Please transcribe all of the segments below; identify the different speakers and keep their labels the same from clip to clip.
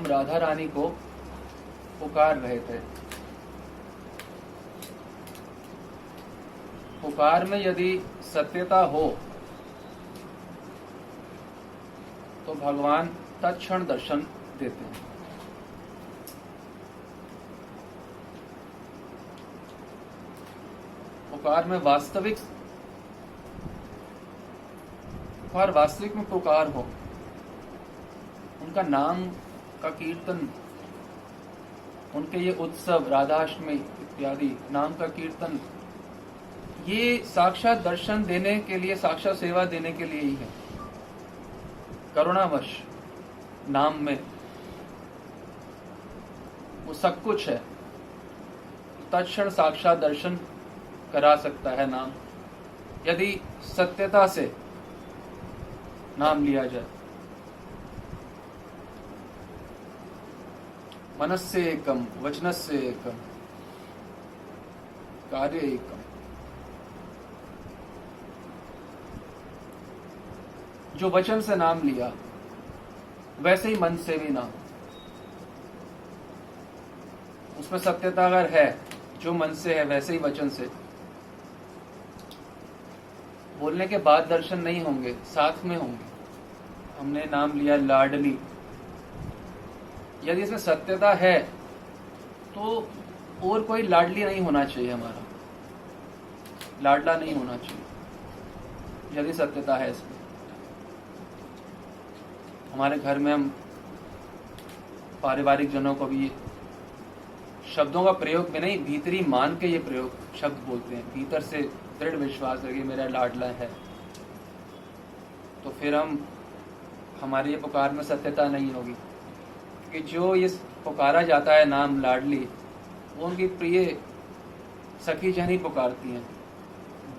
Speaker 1: हम राधा रानी को पुकार रहे थे। पुकार में यदि सत्यता हो तो भगवान तत्क्षण दर्शन देते हैं। पुकार में वास्तविक में पुकार हो, उनका नाम का कीर्तन, उनके ये उत्सव राधाष्टमी इत्यादि नाम का कीर्तन, ये साक्षात दर्शन देने के लिए, साक्षात सेवा देने के लिए ही है। करुणावश नाम में वो सब कुछ है। तत्क्षण साक्षात दर्शन करा सकता है नाम, यदि सत्यता से नाम लिया जाए। मनस्य एकम, वचनस्य एकम, कार्य एकम। जो वचन से नाम लिया वैसे ही मन से भी नाम, उसमें सत्यता अगर है, जो मन से है वैसे ही वचन से। बोलने के बाद दर्शन नहीं होंगे, साथ में होंगे। हमने नाम लिया लाडली, यदि इसमें सत्यता है तो और कोई लाडली नहीं होना चाहिए, हमारा लाडला नहीं होना चाहिए यदि सत्यता है इसमें। हमारे घर में हम पारिवारिक जनों को भी शब्दों का प्रयोग में नहीं, भीतरी मान के ये प्रयोग शब्द बोलते हैं। भीतर से दृढ़ विश्वास है कि मेरा लाडला है, तो फिर हमारे ये पुकार में सत्यता नहीं होगी। कि जो ये पुकारा जाता है नाम लाडली, वो उनकी प्रिय सखी जन ही पुकारती हैं,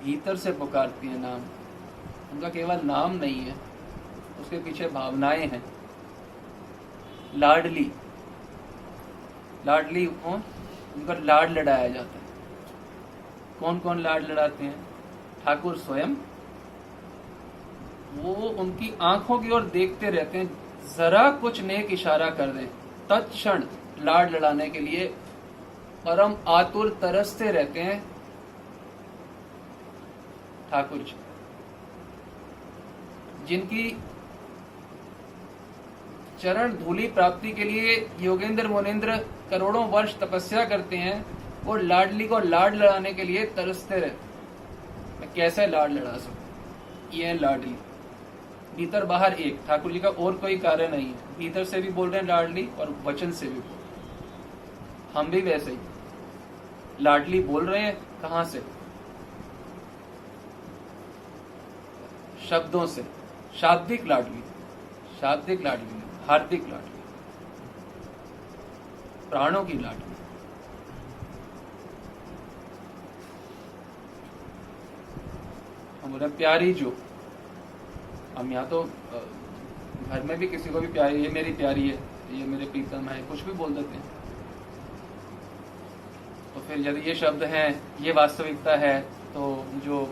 Speaker 1: भीतर से पुकारती हैं नाम। उनका केवल नाम नहीं है, उसके पीछे भावनाएं हैं। लाडली, लाडली कौन? उनका लाड लड़ाया जाता है। कौन कौन लाड लड़ाते हैं? ठाकुर स्वयं। वो उनकी आंखों की ओर देखते रहते हैं, जरा कुछ नेक इशारा कर दें, तत्क्षण लाड लड़ाने के लिए परम आतुर तरसते रहते हैं ठाकुर जी, जिनकी चरण धूलि प्राप्ति के लिए योगेंद्र मोनेंद्र करोड़ों वर्ष तपस्या करते हैं, और लाडली को लाड लड़ाने के लिए तरसते रहते। मैं कैसे लाड लड़ा सकूं? ये है लाडली। भीतर बाहर एक, ठाकुर जी का और कोई कार्य नहीं है। भीतर से भी बोल रहे हैं लाडली और वचन से भी बोल रहे हैं। हम भी वैसे ही लाडली बोल रहे हैं। कहां से? शब्दों से। शाब्दिक लाडली, शाब्दिक लाडली, हार्दिक लाडली, प्राणों की लाडली। हम बोले प्यारी जो, हम यहाँ तो घर में भी किसी को भी प्यारी, ये मेरी प्यारी है, ये मेरे प्रीतम है, कुछ भी बोल देते हैं। तो फिर यदि ये शब्द हैं, ये वास्तविकता है, तो जो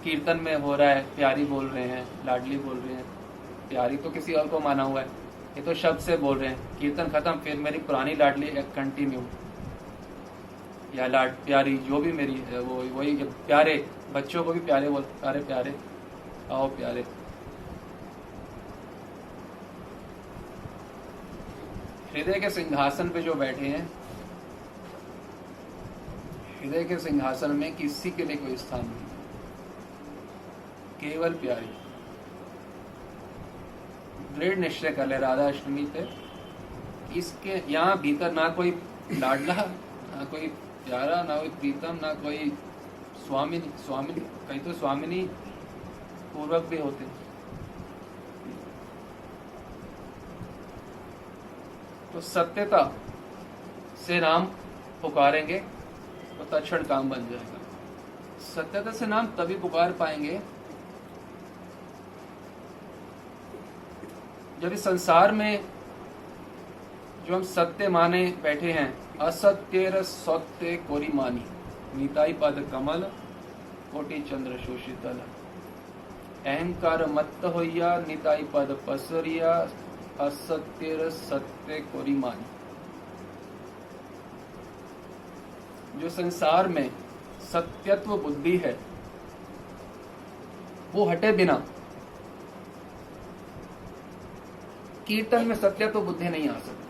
Speaker 1: कीर्तन में हो रहा है, प्यारी बोल रहे हैं, लाडली बोल रहे हैं, प्यारी तो किसी और को माना हुआ है, ये तो शब्द से बोल रहे हैं। कीर्तन खत्म, फिर मेरी पुरानी लाडली कंटिन्यू, या लाड प्यारी जो भी मेरी है, वो वही। प्यारे बच्चों को भी प्यारे बोल, प्यारे प्यारे, आओ प्यारे। हृदय के सिंहासन पे जो बैठे हैं, हृदय के सिंहासन में किसी के लिए कोई स्थान नहीं, केवल प्यारी। दृढ़ निश्चय कर ले राधा अष्टमी पे, इसके यहाँ भीतर ना कोई लाडला, ना कोई प्यारा, ना कोई प्रीतम, ना कोई स्वामिनी। स्वामिनी कहीं तो स्वामिनी पूर्वक भी होते। तो सत्यता से नाम पुकारेंगे तो तत्क्षण काम बन जाएगा। सत्यता से नाम तभी पुकार पाएंगे जब इस संसार में जो हम सत्य माने बैठे हैं, असत्य सत्य कोरी मानी, नीताई पद कमल कोटि चंद्र शोषितल। अहंकार मत्त होइया, नीताई पद पसरिया, असत्य सत्य कोरिमान। जो संसार में सत्यत्व बुद्धि है वो हटे बिना कीर्तन में सत्यत्व बुद्धि नहीं आ सकती।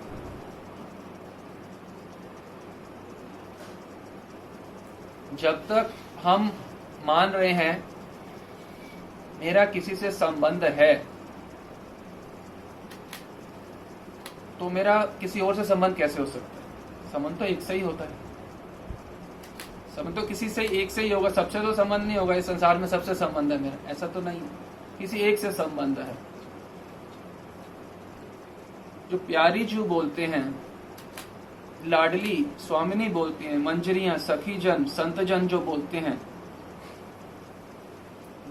Speaker 1: जब तक हम मान रहे हैं मेरा किसी से संबंध है तो मेरा किसी और से संबंध कैसे हो सकता है? संबंध तो एक से ही होता है। संबंध तो किसी से एक से ही होगा, सबसे तो संबंध नहीं होगा। इस संसार में सबसे संबंध है मेरा, ऐसा तो नहीं, किसी एक से संबंध है। जो प्यारी जू बोलते हैं, लाडली स्वामिनी बोलती हैं, मंजरियां सखी जन संत जन जो बोलते हैं,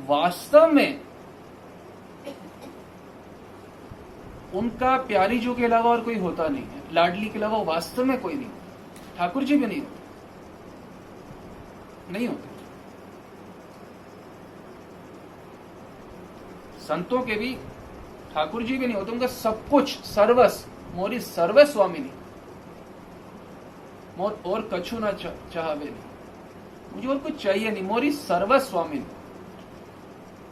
Speaker 1: वास्तव में उनका प्यारी जू के अलावा और कोई होता नहीं है। लाडली के अलावा वास्तव में कोई नहीं होता। ठाकुर जी भी नहीं होते, नहीं होते। संतों के भी, ठाकुर जी भी नहीं होते। उनका सब कुछ सर्वस्व मोरी सर्व स्वामिनी, मोर और कछु ना चाहवे नहीं, मुझे और कुछ चाहिए नहीं, मोरी सर्व स्वामिनी।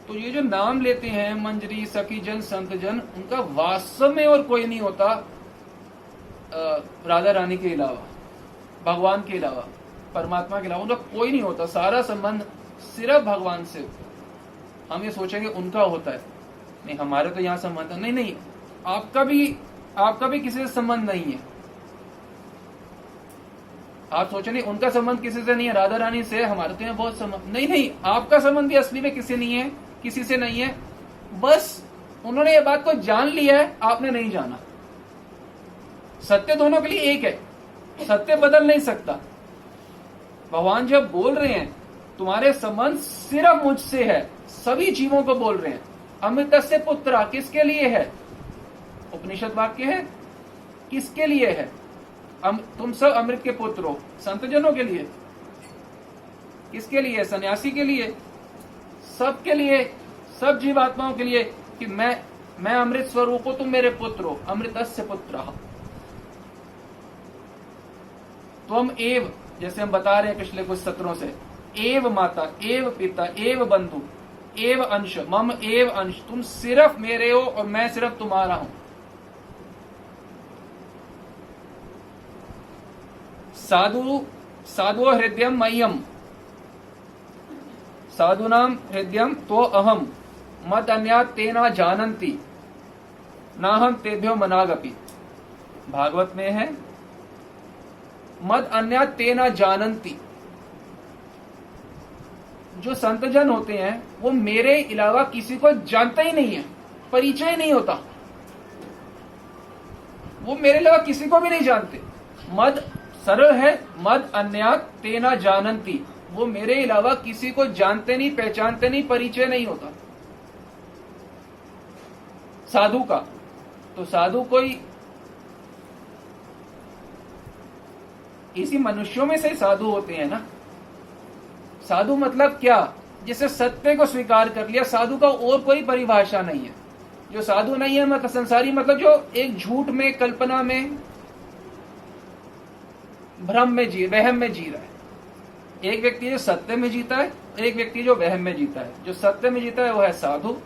Speaker 1: तो ये जो नाम लेते हैं मंजरी सखी जन संत जन, उनका वास्तव में और कोई नहीं होता राधा रानी के अलावा, भगवान के अलावा, परमात्मा के अलावा उनका कोई नहीं होता। सारा संबंध सिर्फ भगवान से। हम ये सोचेंगे उनका होता है, नहीं हमारे तो यहाँ संबंध नहीं। नहीं, आपका भी किसी से संबंध नहीं है। आप सोचे नहीं उनका संबंध किसी से नहीं है, राधा रानी से हमारे तो यहाँ बहुत संबंध। नहीं, आपका संबंध भी असली में किसी नहीं है, किसी से नहीं है। बस उन्होंने ये बात को जान लिया है, आपने नहीं जाना। सत्य दोनों के लिए एक है, सत्य बदल नहीं सकता। भगवान जब बोल रहे हैं तुम्हारे संबंध सिर्फ मुझसे है, सभी जीवों को बोल रहे हैं। अमृतस्य पुत्रा किसके लिए है? उपनिषद वाक्य है, किसके लिए है? तुम सब अमृत के पुत्र हो। संतजनों के लिए, किसके लिए? सन्यासी के लिए, सबके लिए, सब जीवात्माओं के लिए कि मैं अमृत स्वरूप हूं, तुम मेरे पुत्र हो। अमृतस्य पुत्र त्वम एव, जैसे हम बता रहे हैं पिछले कुछ सत्रों से, एव माता एव पिता एव बंधु एव अंश मम एव अंश। तुम सिर्फ मेरे हो और मैं सिर्फ तुम्हारा हूं। साधु हृदयम मह्यम, साधुनाम हृदयम तो अहम, मत अन्यात् तेना जानन्ति, ना हम तेभ्यो मनागपि। भागवत में है मत अन्यात् तेना जानन्ति। जो संतजन होते हैं वो मेरे अलावा किसी को जानता ही नहीं है, परिचय नहीं होता, वो मेरे अलावा किसी को भी नहीं जानते। मद सरल है, मद अन्यात् तेना जानन्ति, वो मेरे अलावा किसी को जानते नहीं, पहचानते नहीं, परिचय नहीं होता। साधु का तो साधु कोई इसी मनुष्यों में से साधु होते हैं ना। साधु मतलब क्या? जिसे सत्य को स्वीकार कर लिया। साधु का और कोई परिभाषा नहीं है। जो साधु नहीं है मतलब संसारी, मतलब जो एक झूठ में, कल्पना में, भ्रम में वहम में जी रहा है। एक व्यक्ति जो सत्य में जीता है, एक व्यक्ति जो वहम में जीता है। जो सत्य में जीता है वो है साधु,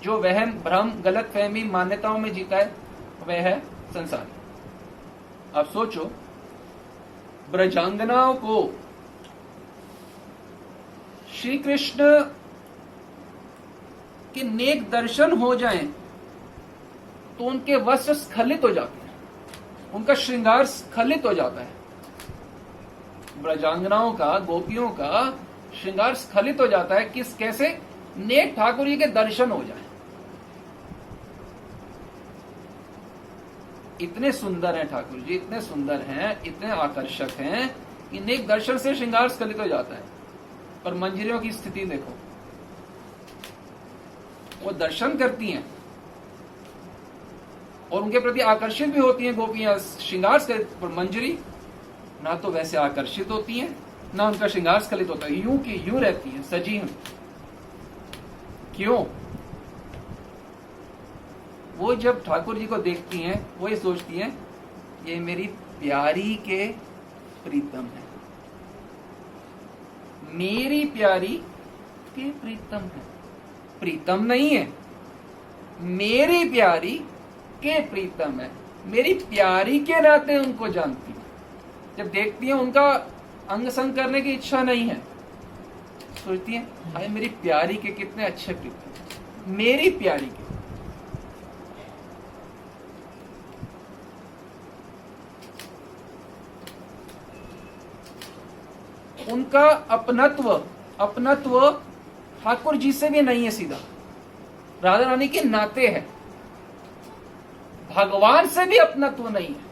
Speaker 1: जो वहम, भ्रम, गलत फहमी, मान्यताओं में जीता है वह है संसारी। अब सोचो, ब्रजांगनाओं को श्री कृष्ण के नेक दर्शन हो जाएं तो उनके वस्त्र स्खलित हो जाते हैं, उनका श्रृंगार स्खलित हो जाता है। ब्रजांगनाओं का, गोपियों का श्रृंगार स्खलित हो जाता है। कैसे? नेक ठाकुर जी के दर्शन हो जाए। इतने सुंदर हैं ठाकुर जी, इतने सुंदर हैं, इतने आकर्षक हैं कि नेक दर्शन से श्रृंगार स्खलित हो जाता है। पर मंजरियों की स्थिति देखो, वो दर्शन करती हैं और उनके प्रति आकर्षित भी होती हैं गोपियां, श्रृंगार स्खलित। पर मंजरी ना तो वैसे आकर्षित होती हैं, ना उनका श्रृंगार स्खलित होता है, यूं की यूं रहती हैं सजीव। क्यों? वो जब ठाकुर जी को देखती हैं वो ये सोचती हैं ये मेरी प्यारी के प्रीतम है, मेरी प्यारी के प्रीतम है। प्रीतम नहीं है, मेरी प्यारी के प्रीतम है। मेरी प्यारी के नाते उनको जानती है। जब देखती है उनका अंग संग करने की इच्छा नहीं है, सोचती है हाय मेरी प्यारी के कितने अच्छे प्रीतम, मेरी प्यारी के। उनका अपनत्व ठाकुर जी से भी नहीं है, सीधा राधा रानी के नाते है। भगवान से भी अपनत्व नहीं है।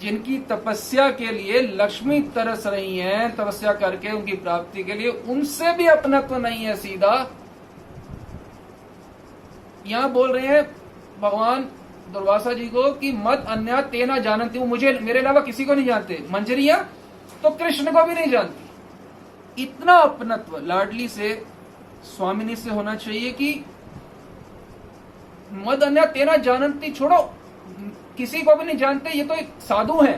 Speaker 1: जिनकी तपस्या के लिए लक्ष्मी तरस रही हैं, तपस्या करके उनकी प्राप्ति के लिए, उनसे भी अपनत्व नहीं है सीधा। यहां बोल रहे हैं भगवान दुर्वासा जी को कि मत अन्या तेना जानती, वो मुझे मेरे अलावा किसी को नहीं जानते। मंजरिया तो कृष्ण को भी नहीं जानती। इतना अपनत्व लाडली से, स्वामिनी से होना चाहिए कि मद अन्या तेना जानती छोड़ो, किसी को भी नहीं जानते। ये तो एक साधु है।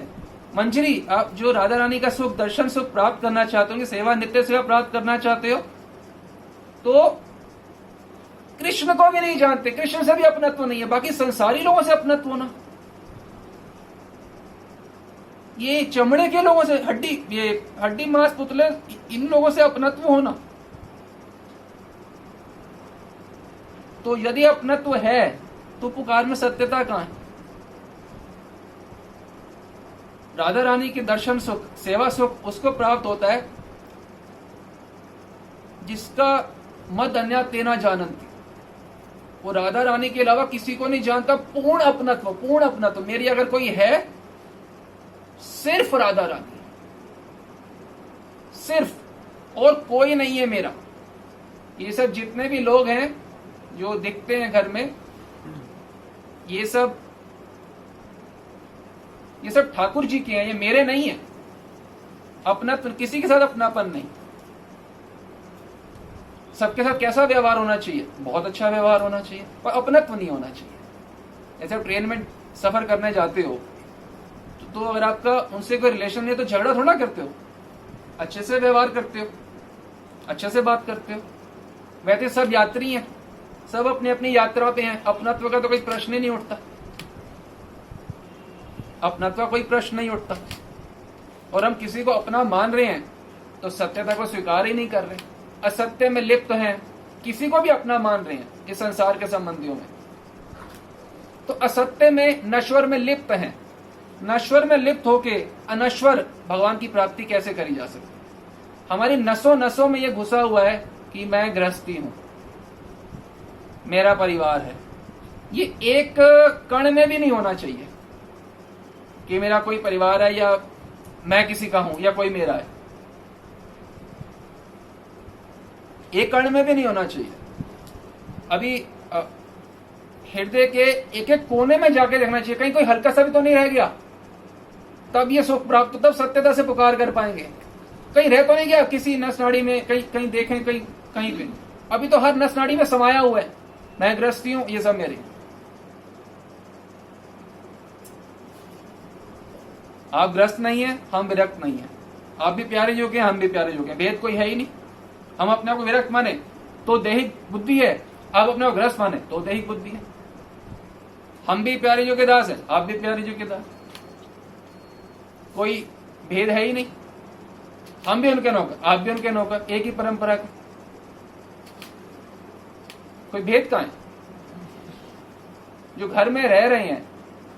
Speaker 1: मंजरी, आप जो राधा रानी का सुख, दर्शन सुख प्राप्त करना चाहते हो, सेवा, नित्य सेवा प्राप्त करना चाहते हो, तो कृष्ण को भी नहीं जानते। कृष्ण से भी अपनत्व नहीं है। बाकी संसारी लोगों से अपनत्व होना, ये चमड़े के लोगों से, हड्डी मांस पुतले, इन लोगों से अपनत्व होना। तो यदि अपनत्व है तो पुकार में सत्यता कहां है? राधा रानी के दर्शन सुख, सेवा सुख उसको प्राप्त होता है जिसका मद अन्या तेना जानती, वो राधा रानी के अलावा किसी को नहीं जानता। पूर्ण अपनत्व। मेरी अगर कोई है, सिर्फ राधा रानी, सिर्फ, और कोई नहीं है मेरा। ये सब जितने भी लोग हैं जो दिखते हैं घर में, ये सब ठाकुर जी के हैं, ये मेरे नहीं है। अपनत्व, किसी के साथ अपनापन नहीं। सबके साथ कैसा व्यवहार होना चाहिए? बहुत अच्छा व्यवहार होना चाहिए, पर अपनत्व नहीं होना चाहिए। ऐसे ट्रेन में सफर करने जाते हो तो अगर आपका उनसे कोई रिलेशन नहीं है तो झगड़ा थोड़ा करते हो, अच्छे से व्यवहार करते हो, अच्छे से बात करते हो। वैसे सब यात्री हैं, सब अपनी अपनी यात्रा पे हैं। अपनत्व का तो कोई प्रश्न ही नहीं उठता। अपनत्व का कोई प्रश्न नहीं उठता। और हम किसी को अपना मान रहे हैं तो सत्यता को स्वीकार ही नहीं कर रहे, असत्य में लिप्त हैं, किसी को भी अपना मान रहे हैं इस संसार के संबंधियों में, तो असत्य में, नश्वर में लिप्त हैं। नश्वर में लिप्त होके अनश्वर भगवान की प्राप्ति कैसे करी जा सकती? हमारी नसों नसों में यह घुसा हुआ है कि मैं गृहस्थी हूं, मेरा परिवार है। ये एक कण में भी नहीं होना चाहिए कि मेरा कोई परिवार है या मैं किसी का हूं या कोई मेरा है। एक कण में भी नहीं होना चाहिए। अभी हृदय के एक एक कोने में जाके देखना चाहिए, कहीं कोई हल्का सा भी तो नहीं रह गया। तब ये सुख प्राप्त, तब सत्यता से पुकार कर पाएंगे। कहीं रह तो नहीं गया किसी नस नाड़ी में, कहीं देखें, कहीं पे। अभी तो हर नस नाड़ी में समाया हुआ है, मैं गृहस्थी हूं, ये सब मेरे। आप ग्रस्त नहीं है, हम विरक्त नहीं है। आप भी प्यारे योग्य हैं, हम भी प्यारे योग्य हैं। भेद कोई है ही नहीं। हम अपने आप को विरक्त माने तो दैहिक बुद्धि है, आप अपने आप ग्रस्त माने तो दैहिक बुद्धि है। हम भी प्यारे योग्य दास है, आप भी प्यारे योग्य दास। कोई भेद है ही नहीं। हम भी उनके नौकर, आप भी उनके नौकर, एक ही परंपरा के। कोई भेद कहां है? जो घर में रह रहे हैं,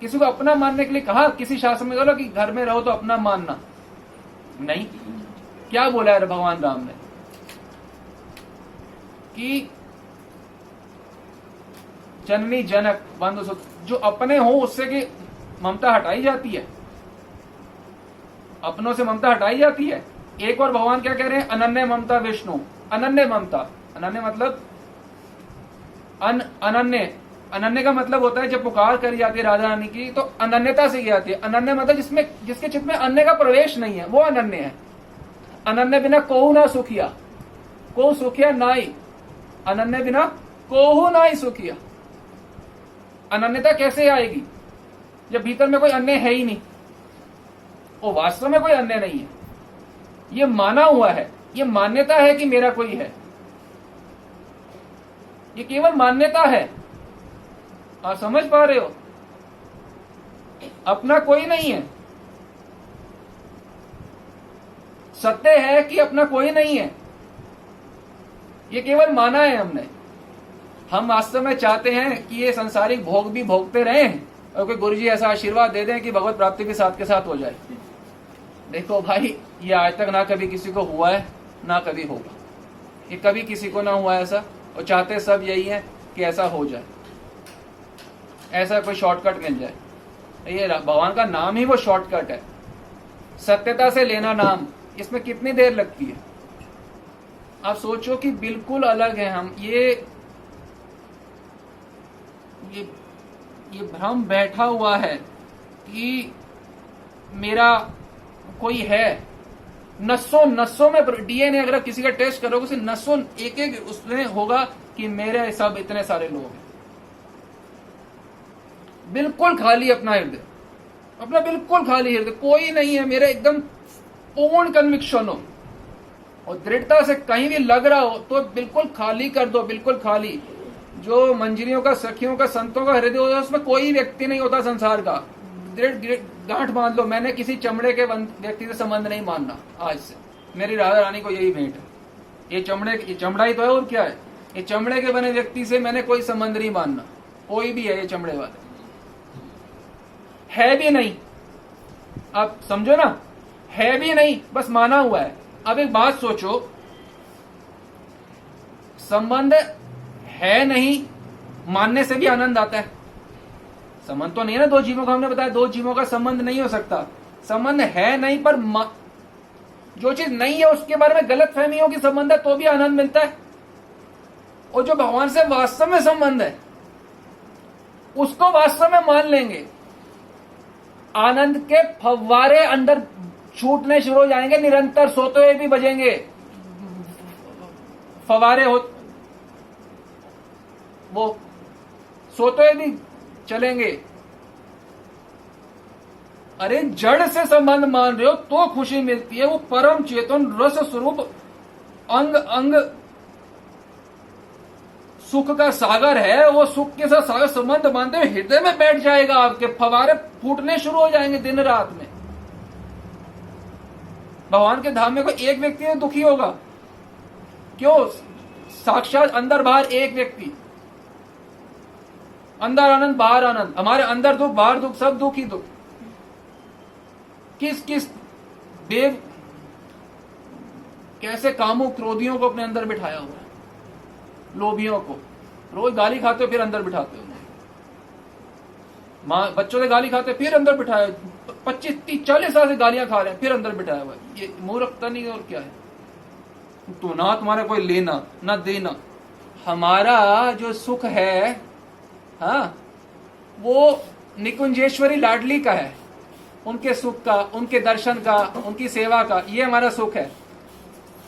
Speaker 1: किसी को अपना मानने के लिए कहा किसी शास्त्र में बोला कि घर में रहो तो अपना मानना नहीं। क्या बोला है भगवान राम ने कि जननी जनक बंधु सुख, जो अपने हो उससे की ममता हटाई जाती है, अपनों से ममता हटाई जाती है। एक और भगवान क्या कह रहे हैं? अनन्य ममता विष्णु। अनन्य ममता, अनन्य मतलब अनन्य का मतलब होता है जब पुकार करी जाती है राधा रानी की तो अनन्यता से की जाती है। अनन्य मतलब जिसके चित्त में अन्य का प्रवेश नहीं है, वो अनन्य है। अनन्य बिना कोहू ना सुखिया, को सुखिया नाई। अनन्य बिना कोहू नाई सुखिया। अनन्यता कैसे आएगी जब भीतर में कोई अन्य है ही नहीं? वो वास्तव में कोई अन्य नहीं है, ये माना हुआ है, ये मान्यता है कि मेरा कोई है, ये केवल मान्यता है। आप समझ पा रहे हो? अपना कोई नहीं है। सत्य है कि अपना कोई नहीं है, ये केवल माना है हमने। हम वास्तव में चाहते हैं कि ये संसारिक भोग भी भोगते रहें और कोई गुरुजी ऐसा आशीर्वाद दे दें कि भगवत प्राप्ति भी साथ के साथ हो जाए। देखो भाई, ये आज तक ना कभी किसी को हुआ है ना कभी होगा, ये कभी किसी को ना हुआ ऐसा, और चाहते सब यही है कि ऐसा हो जाए, ऐसा कोई शॉर्टकट मिल जाए। ये भगवान का नाम ही वो शॉर्टकट है। सत्यता से लेना नाम, इसमें कितनी देर लगती है? आप सोचो कि बिल्कुल अलग है हम। ये भ्रम बैठा हुआ है कि मेरा कोई है। नसों में डीएनए अगर किसी का टेस्ट करोगे उसे नसों एक एक उसमें होगा कि मेरे सब इतने सारे लोग हैं। बिल्कुल खाली अपना हृदय, अपना बिल्कुल खाली हृदय, कोई नहीं है मेरा, एकदम पूर्ण कन्विक्शन हो और दृढ़ता से कहीं भी लग रहा हो तो बिल्कुल खाली कर दो, बिल्कुल खाली। जो मंजरियों का, सखियों का, संतों का हृदय होता है उसमें कोई व्यक्ति नहीं होता संसार का। दृढ़ गांठ बांध लो, मैंने किसी चमड़े के व्यक्ति से संबंध नहीं मानना आज से। मेरी राधा रानी को यही भेंट है। ये चमड़ा ही तो है और क्या है। ये चमड़े के बने व्यक्ति से मैंने कोई संबंध नहीं मानना, कोई भी है ये चमड़े वाले, है भी नहीं। आप समझो ना, है भी नहीं, बस माना हुआ है। अब एक बात सोचो, संबंध है नहीं मानने से भी आनंद आता है। संबंध तो नहीं है ना दो जीवों का, हमने बताया दो जीवों का संबंध नहीं हो सकता। संबंध है नहीं, पर जो चीज नहीं है उसके बारे में गलत फहमी हो कि संबंध है तो भी आनंद मिलता है। और जो भगवान से वास्तव में संबंध है उसको वास्तव में मान लेंगे, आनंद के फव्वारे अंदर छूटने शुरू हो जाएंगे, निरंतर सोते हुए भी बजेंगे फव्वारे, हो वो सोते हुए भी चलेंगे। अरे जड़ से संबंध मान रहे हो तो खुशी मिलती है। वो परम चेतन रस स्वरूप अंग अंग सुख का सागर है। वो सुख के साथ सागर संबंध मानते हुए हृदय में बैठ जाएगा, आपके फवारे फूटने शुरू हो जाएंगे दिन रात में। भगवान के धाम में कोई एक व्यक्ति में दुखी होगा क्यों? साक्षात अंदर बाहर एक व्यक्ति, अंदर आनंद बाहर आनंद। हमारे अंदर दुख बाहर दुख, सब दुख ही दुख। किस किस देव कैसे कामों क्रोधियों को अपने अंदर बिठाया हुआ है, लोभियों को। रोज गाली खाते हो फिर अंदर बिठाते हो, माँ बच्चों से गाली खाते फिर अंदर बिठाया, 25 30 40 साल से गालियां खा रहे हैं फिर अंदर बिठाया हुआ है। ये मूर्खता नहीं और क्या है? तो ना तुम्हारा कोई लेना ना देना। हमारा जो सुख है, हाँ, वो निकुंजेश्वरी लाडली का है, उनके सुख का, उनके दर्शन का, उनकी सेवा का, ये हमारा सुख है।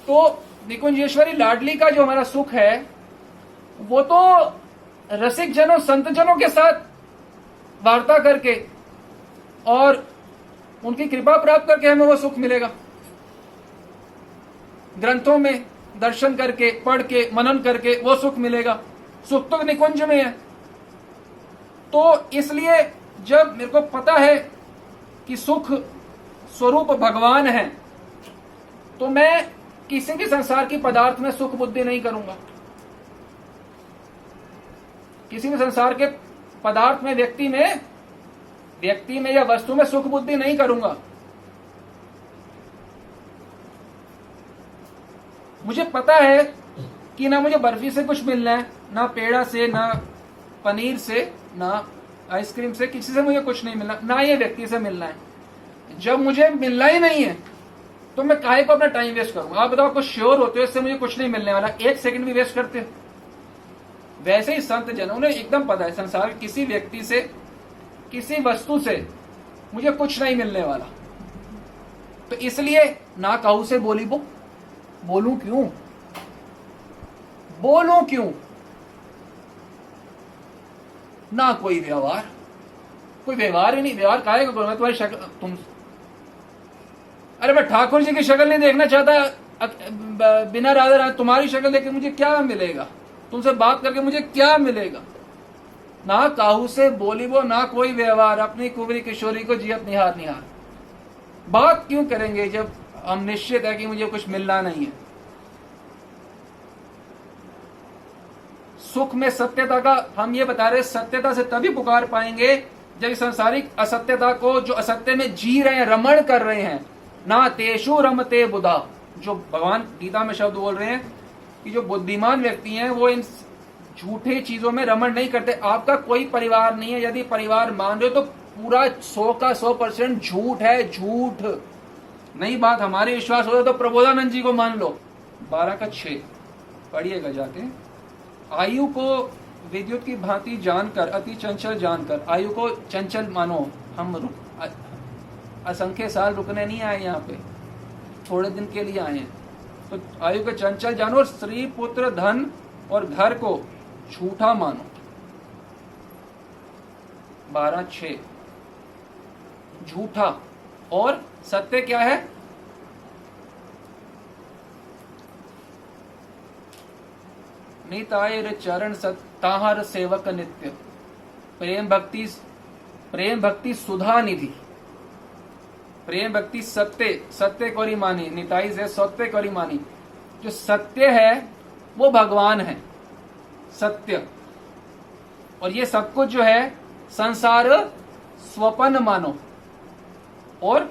Speaker 1: तो निकुंजेश्वरी लाडली का जो हमारा सुख है वो तो रसिक जनों, संत जनों के साथ वार्ता करके और उनकी कृपा प्राप्त करके हमें वो सुख मिलेगा। ग्रंथों में दर्शन करके, पढ़ के, मनन करके वो सुख मिलेगा। सुख तो निकुंज में है। तो इसलिए जब मेरे को पता है कि सुख स्वरूप भगवान है तो मैं किसी भी संसार की पदार्थ में सुख बुद्धि नहीं करूंगा। किसी भी संसार के पदार्थ में, व्यक्ति में या वस्तु में सुख बुद्धि नहीं करूंगा। मुझे पता है कि ना मुझे बर्फी से कुछ मिलना है, ना पेड़ा से, ना पनीर से, ना आइसक्रीम से, किसी से मुझे कुछ नहीं मिलना, ना ये व्यक्ति से मिलना है। जब मुझे मिलना ही नहीं है तो मैं काहे को अपना टाइम वेस्ट करूंगा? आप बताओ, आपको श्योर होते हो इससे मुझे कुछ नहीं मिलने वाला, एक सेकंड भी वेस्ट करते हो? वैसे ही संत जनों ने एकदम पता है संसार किसी व्यक्ति से, किसी वस्तु से मुझे कुछ नहीं मिलने वाला। तो इसलिए ना कहूं से बोली बोलूं क्यों? ना कोई व्यवहार, कोई व्यवहार ही नहीं। व्यवहार काहे का करूं मैं? तुम्हारी शक्ल, तुम, अरे मैं ठाकुर जी की शक्ल नहीं देखना चाहता बिना राधे राधे, तुम्हारी शक्ल देख के मुझे क्या मिलेगा? तुमसे बात करके मुझे क्या मिलेगा? ना काहू से बोली वो, ना कोई व्यवहार, अपनी कुंवरी किशोरी को जियत निहार निहार। बात क्यों करेंगे जब हम निश्चित है कि मुझे कुछ मिलना नहीं है? सुख में सत्यता का हम ये बता रहे, सत्यता से तभी पुकार पाएंगे जब इस सांसारिक असत्यता को, जो असत्य में जी रहे हैं, रमण कर रहे हैं, ना तेषु रमते बुधा, जो भगवान गीता में शब्द बोल रहे हैं कि जो बुद्धिमान व्यक्ति हैं वो इन झूठे चीजों में रमण नहीं करते। आपका कोई परिवार नहीं है, यदि परिवार मान रहे हो तो पूरा 100 का 100% झूठ है, झूठ नहीं। बात हमारे विश्वास हो तो प्रबोधानंद जी को मान लो। 12 का 6 पढ़िएगा जाके। आयु को विद्युत की भांति जानकर, अति चंचल जानकर, आयु को चंचल मानो। हम असंख्य साल रुकने नहीं आए यहाँ पे, थोड़े दिन के लिए आए हैं। तो आयु को चंचल जानो, स्त्री पुत्र धन और घर को झूठा मानो। 12:6 झूठा। और सत्य क्या है? निताय चरण सत्ताहर सेवक नित्य, प्रेम भक्ति सुधा निधि, प्रेम भक्ति सत्य, सत्य कोरी मानी, निताई से सत्य कोरी मानी। जो सत्य है वो भगवान है, सत्य। और ये सब कुछ जो है संसार स्वपन मानो। और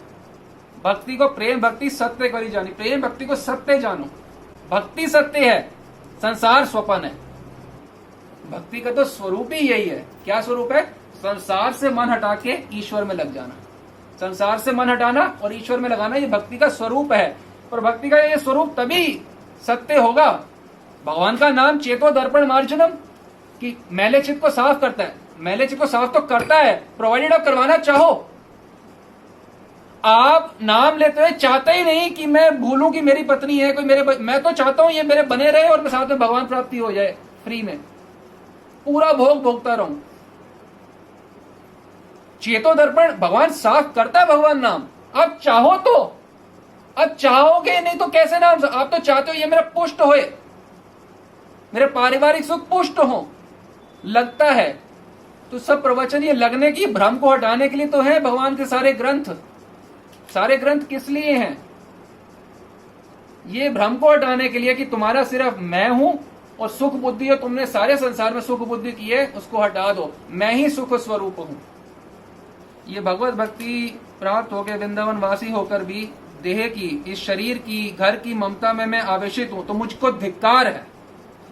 Speaker 1: भक्ति को प्रेम भक्ति सत्य करी जानी, प्रेम भक्ति को सत्य जानो। भक्ति सत्य है, संसार स्वपन है। भक्ति का तो स्वरूप ही यही है। क्या स्वरूप है? संसार से मन हटा के ईश्वर में लग जाना। संसार से मन हटाना और ईश्वर में लगाना, ये भक्ति का स्वरूप है। और भक्ति का ये स्वरूप तभी सत्य होगा। भगवान का नाम चेतो दर्पण मार्जनम, कि मैले चित्त को साफ करता है। मैले चित्त को साफ तो करता है, प्रोवाइडेड आप करवाना चाहो। आप नाम लेते हुए चाहते ही नहीं कि मैं भूलूं कि मेरी पत्नी है कोई, मैं तो चाहता हूं ये मेरे बने रहे और साथ में भगवान प्राप्ति हो जाए, फ्री में पूरा भोग भोगता रहूं। चेतो दर्पण भगवान साफ करता है, भगवान नाम। आप चाहो तो, अब चाहोगे नहीं तो कैसे नाम? आप तो चाहते हो ये मेरा पुष्ट होए, मेरे पारिवारिक सुख पुष्ट हो, लगता है। तो सब प्रवचन ये लगने की, भ्रम को हटाने के लिए तो है भगवान के सारे ग्रंथ। सारे ग्रंथ किस लिए हैं? ये भ्रम को हटाने के लिए कि तुम्हारा सिर्फ मैं हूं और सुख बुद्धि है, तुमने सारे संसार में सुख बुद्धि की है, उसको हटा दो, मैं ही सुख स्वरूप हूं। ये भगवत भक्ति प्राप्त होकर वृंदावन वासी होकर भी देह की, इस शरीर की, घर की ममता में मैं आवेशित हूं, तो मुझको धिक्कार है।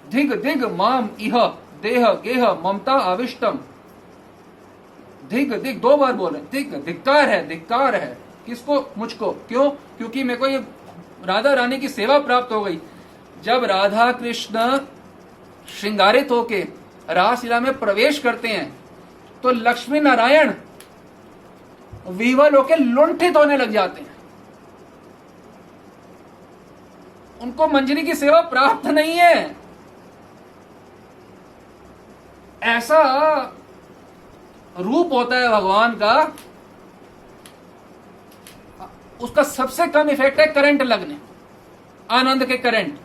Speaker 1: धिग धिग माम इह देह गेह ममता आविष्टम। धिग धिग 2 बार बोले, धिग धिक्कार है, धिक्कार है। किसको? मुझको। क्यों? क्योंकि मेरे को ये राधा रानी की सेवा प्राप्त हो गई। जब राधा कृष्ण श्रृंगारित होके रासलीला में प्रवेश करते हैं तो लक्ष्मी नारायण विह्वल होके लुंठित होने लग जाते हैं। उनको मंजरी की सेवा प्राप्त नहीं है। ऐसा रूप होता है भगवान का, उसका सबसे कम इफेक्ट है करंट लगने, आनंद के करंट,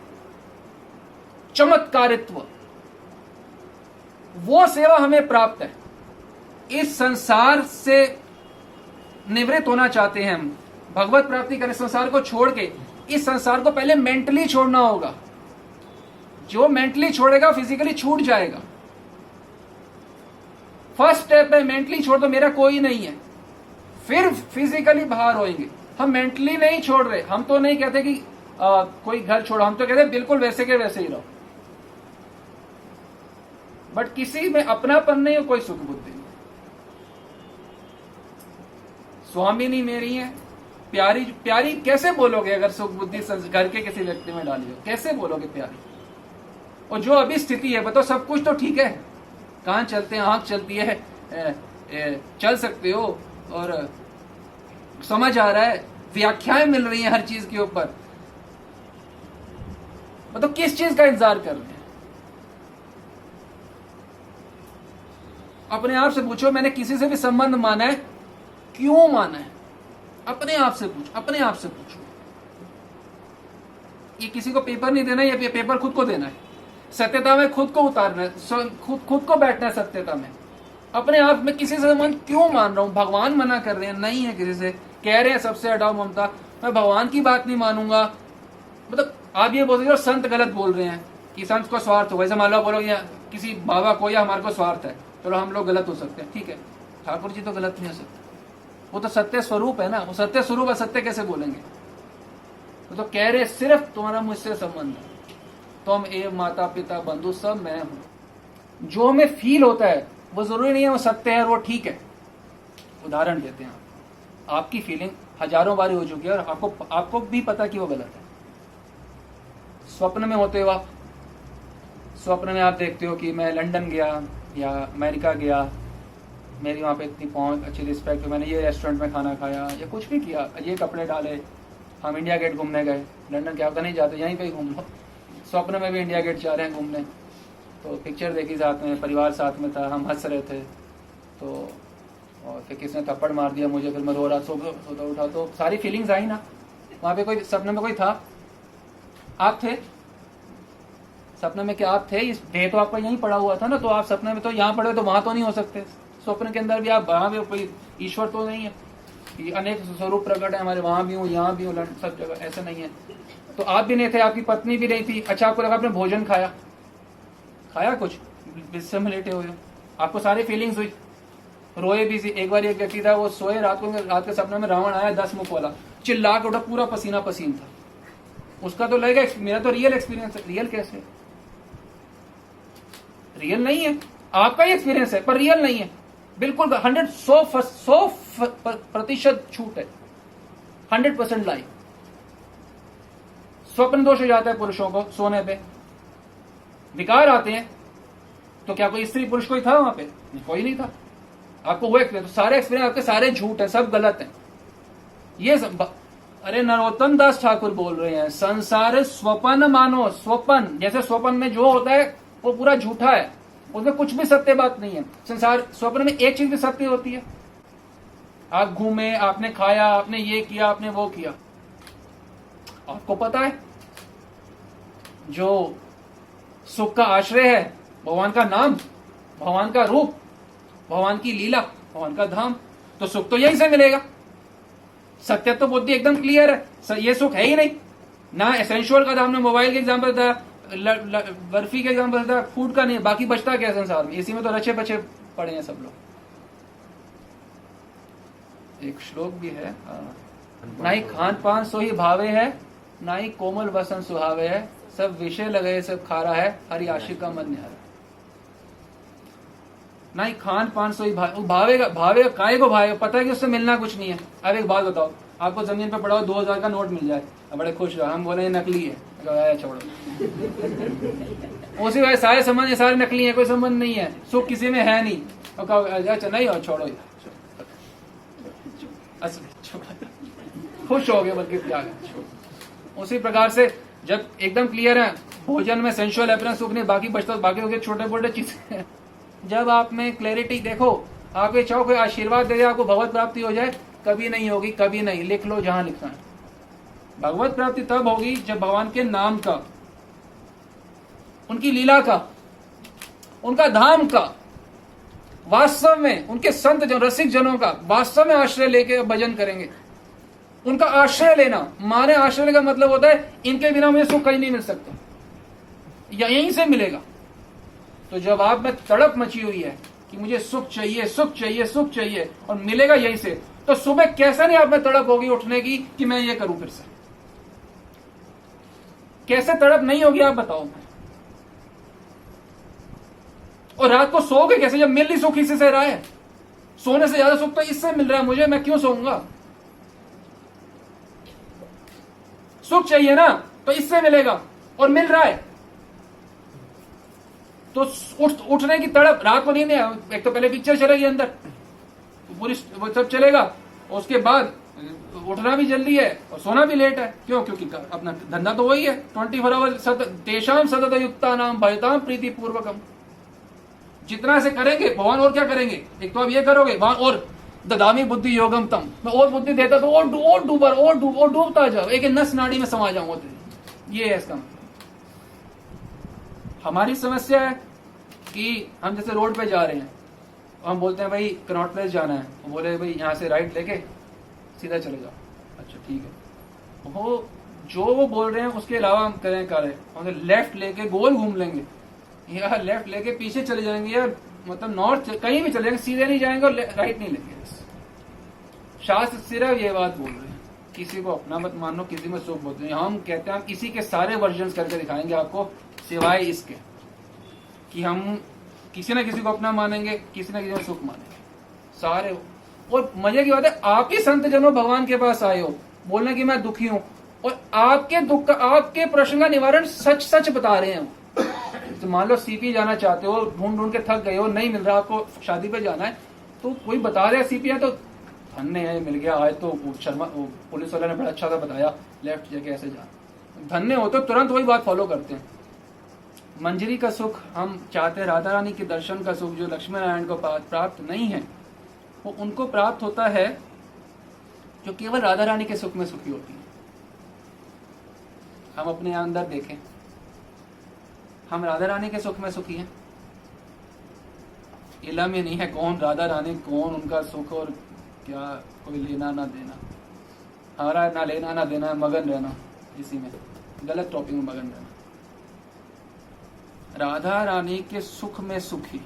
Speaker 1: चमत्कारित्व। वो सेवा हमें प्राप्त है। इस संसार से निवृत्त होना चाहते हैं हम, भगवत प्राप्ति करें, संसार को छोड़ के। इस संसार को पहले मेंटली छोड़ना होगा। जो मेंटली छोड़ेगा फिजिकली छूट जाएगा। फर्स्ट स्टेप है मेंटली छोड़ दो, मेरा कोई नहीं है, फिर फिजिकली बाहर होएंगे। हम मेंटली नहीं छोड़ रहे। हम तो नहीं कहते कि कोई घर छोड़ो, हम तो कहते बिल्कुल वैसे के वैसे ही रहो। बट किसी में अपनापन नहीं हो, कोई सुख बुद्धि नहीं। स्वामिनी मेरी है, प्यारी प्यारी कैसे बोलोगे अगर सुख बुद्धि घर के किसी व्यक्ति में डाली हो? कैसे बोलोगे प्यारी? और जो अभी स्थिति है बताओ, सब कुछ तो ठीक है, कहां चलते हैं, आंख चलती है, चल सकते हो और समझ आ रहा है, व्याख्याएं मिल रही हैं हर चीज के ऊपर, मतलब किस चीज का इंतजार कर रहे हैं? अपने आप से पूछो, मैंने किसी से भी संबंध माना है, क्यों माना है? अपने आप से पूछो, अपने आप से पूछो। ये किसी को पेपर नहीं देना, ये पेपर खुद को देना है। सत्यता में खुद को उतारना है, खुद को बैठना है सत्यता में। अपने आप में किसी से संबंध क्यों मान रहा हूं? भगवान मना कर रहे हैं, नहीं है किसी से। कह रहे हैं सबसे हटाओ ममता, मैं भगवान की बात नहीं मानूंगा। मतलब आप ये बोल रहे हो संत गलत बोल रहे हैं कि संत को स्वार्थ हो। वैसे मान लो बोलो या किसी बाबा को या हमारे को स्वार्थ है, चलो हम लोग गलत हो सकते हैं, ठीक है। ठाकुर जी तो गलत नहीं हो सकते, वो तो सत्य स्वरूप है ना। वो सत्य स्वरूप है, सत्य कैसे बोलेंगे? वो तो कह रहे सिर्फ तुम्हारा मुझसे संबंध है, तुम ए माता पिता बंधु सब मैं हूं। जो हमें फील होता है वो जरूरी नहीं है वो सत्य है और वो ठीक है। उदाहरण देते हैं, आपकी फीलिंग हजारों बार हो चुकी है और आपको भी पता कि वो गलत है। स्वप्न में होते हो आप, स्वप्न में आप देखते हो कि मैं लंदन गया या अमेरिका गया, मेरी वहाँ पे इतनी पहुँच, अच्छी रिस्पेक्ट, मैंने ये रेस्टोरेंट में खाना खाया या कुछ भी किया, ये कपड़े डाले, हम इंडिया गेट घूमने गए। लंदन क्या होता नहीं जाते, यहीं पे ही घूम लो। स्वप्न में भी इंडिया गेट जा रहे हैं घूमने, तो पिक्चर देखी साथ में, परिवार साथ में था, हम हंस रहे थे, तो और फिर किसने थप्पड़ मार दिया मुझे, फिर मैं रो रहा, सोता उठा, तो सारी फीलिंग्स आई ना। वहाँ पे कोई सपने में कोई था? आप थे सपने में? क्या आप थे? इस देह तो आपका यहीं पड़ा हुआ था ना, तो आप सपने में तो यहाँ पड़े तो वहां तो नहीं हो सकते। स्वप्न के अंदर भी आप, वहां भी कोई ईश्वर तो नहीं है, ये अनेक स्वरूप प्रकट है हमारे, वहां भी हूँ यहाँ भी हूँ, सब जगह, ऐसा नहीं है। तो आप भी नहीं थे, आपकी पत्नी भी नहीं थी। अच्छा, आपको लगा आपने भोजन खाया कुछ, बिस्से में लेटे हुए, आपको सारी फीलिंग्स हुई, रोए भी सी। एक बार एक व्यक्ति था, वो सोए रात के सपने में रावण आया 10 मुख वाला, चिल्ला के उठा, पूरा पसीना पसीन था। उसका तो लगेगा मेरा तो रियल एक्सपीरियंस है। रियल कैसे? रियल नहीं है, आपका ही एक्सपीरियंस है पर रियल नहीं है। बिल्कुल 100% झूठ है, 100% लाई। स्वप्न दोष हो जाता है पुरुषों को, सोने पे विकार आते हैं। तो क्या कोई स्त्री पुरुष कोई था वहां पे? कोई नहीं था। आपको वो एक्सपीरियंस, तो सारे एक्सपीरियंस आपके सारे झूठ है, सब गलत है। ये सब, अरे नरोत्तम दास ठाकुर बोल रहे हैं, संसार स्वप्न मानो। स्वप्न, जैसे स्वप्न में जो होता है वो पूरा झूठा है, उसमें कुछ भी सत्य बात नहीं है। संसार स्वप्न में एक चीज भी सत्य होती है। आप घूमे, आपने खाया, आपने ये किया, आपने वो किया। आपको पता है जो सुख का आश्रय है, भगवान का नाम, भगवान का रूप, भगवान की लीला, भगवान का धाम, तो सुख तो यहीं से मिलेगा। सत्य तो बुद्धि एकदम क्लियर है, ये सुख है ही नहीं ना। एसेंशियल का था, हमने मोबाइल के एग्जाम्पल था, बर्फी के एग्जाम्पल था, फूड का नहीं, बाकी बचता क्या संसार में? इसी में तो रचे बचे पड़े हैं सब लोग। एक श्लोक भी है, ना ही खान पान सो ही भावे है, ना ही कोमल वसन सुहावे है, सब विषय लगे सब खारा है, हरि आशिक का मन न्यारा। ना ही खान पान सो ही भावेगा, काहे को भावेगा? पता है कि उससे मिलना कुछ नहीं है। अब एक बात बताओ, आपको जमीन पे पड़ा हो 2000 का नोट मिल जाए, बड़े खुश हो, हम बोले नकली है, छोड़ो। उसी वजह सारे संबंध सारे नकली है, कोई संबंध नहीं है, सुख किसी में है नहीं। और कहो अच्छा नहीं हो, छोड़ो, खुश हो गए, बल्कि क्या है। उसी प्रकार से जब एकदम क्लियर है, भोजन में सेंसुअल अपीयरेंस सुख नहीं, बाकी बचता, बाकी तो छोटे मोटे चीजें। जब आप में क्लैरिटी देखो, आप ये चाहो कोई आशीर्वाद दे दे आपको भगवत प्राप्ति हो जाए, कभी नहीं होगी, कभी नहीं। लिख लो जहां लिखना है। भगवत प्राप्ति तब होगी जब भगवान के नाम का, उनकी लीला का, उनका धाम का, वास्तव में उनके संत जन, रसिक जनों का वास्तव में आश्रय लेके भजन करेंगे। उनका आश्रय लेना, माने आश्रय लेने का मतलब होता है इनके बिना मुझे सुख कहीं नहीं मिल सकता, या यहीं से मिलेगा। तो जब आप में तड़प मची हुई है कि मुझे सुख चाहिए, सुख चाहिए, सुख चाहिए, और मिलेगा यहीं से, तो सुबह कैसे नहीं आप में तड़प होगी उठने की कि मैं ये करूं फिर से? कैसे तड़प नहीं होगी आप बताओ? और रात को सोओगे कैसे जब मिल ही सुख इसी से रहा है? सोने से ज्यादा सुख तो इससे मिल रहा है मुझे, मैं क्यों सोऊंगा? सुख चाहिए ना, तो इससे मिलेगा और मिल रहा है, तो उठने की तड़प। रात को नींद है, एक तो पहले पिक्चर चलेगी अंदर, पूरी वो सब चलेगा, उसके बाद उठना भी जल्दी है और सोना भी लेट है। क्यों? क्योंकि अपना धंधा तो वही है, 24 आवर तेषाम सतत युक्ता नाम भयताम प्रीति पूर्वकम। जितना से करेंगे भगवान और क्या करेंगे, एक तो आप ये करोगे भगवान और ददामी बुद्धि योगम तम, मैं और बुद्धि देता तो और डूबता जाओ, एक नस नाड़ी में समा जाऊंगा तेरे। ये है इसका मतलब। हमारी समस्या है कि हम जैसे रोड पे जा रहे हैं, हम बोलते हैं भाई कनॉट प्लेस जाना है, तो बोले भाई यहाँ से राइट लेके सीधा चले जाओ। अच्छा ठीक है, वो बोल रहे हैं उसके अलावा हम करें हम लेफ्ट लेके गोल घूम लेंगे या लेफ्ट लेके पीछे चले जाएंगे या मतलब नॉर्थ कहीं भी चले जाएंगे, सीधे नहीं जाएंगे और राइट नहीं लेंगे। शास्त्र सिर्फ ये बात बोल रहे हैं, किसी को अपना मत मानो, किसी में सुख बोलते हैं। हम कहते हैं हम इसी के सारे वर्जन करके दिखाएंगे आपको, सिवाय इसके कि हम किसी न किसी को अपना मानेंगे, किसी न किसी में सुख मानेंगे सारे। और मजे की बात है, आप ही संत जनों भगवान के पास आए हो बोलने की मैं दुखी हूं, और आपके दुख का, आपके प्रश्न का निवारण सच सच बता रहे हैं। तो मान लो सीपी जाना चाहते हो, ढूंढ के थक गए हो, नहीं मिल रहा, आपको शादी पे जाना है, तो कोई बता रहा है सीपी है तो धन्य है मिल गया। आज तो शर्मा पुलिस वाले ने बड़ा अच्छा सा बताया लेफ्ट जगह ऐसे जाना, धन्य हो तो तुरंत वही बात फॉलो करते हैं। मंजरी का सुख हम चाहते हैं, राधा रानी के दर्शन का सुख जो लक्ष्मी नारायण को प्राप्त नहीं है, वो उनको प्राप्त होता है जो केवल राधा रानी के सुख में सुखी होती है। हम अपने अंदर देखें, हम राधा रानी के सुख में सुखी हैं, इलम में नहीं है कौन राधा रानी, कौन उनका सुख और क्या कोई लेना ना देना, हमारा ना लेना ना देना, मगन रहना इसी में, गलत टॉपिक में मगन रहना। राधा रानी के सुख में सुखी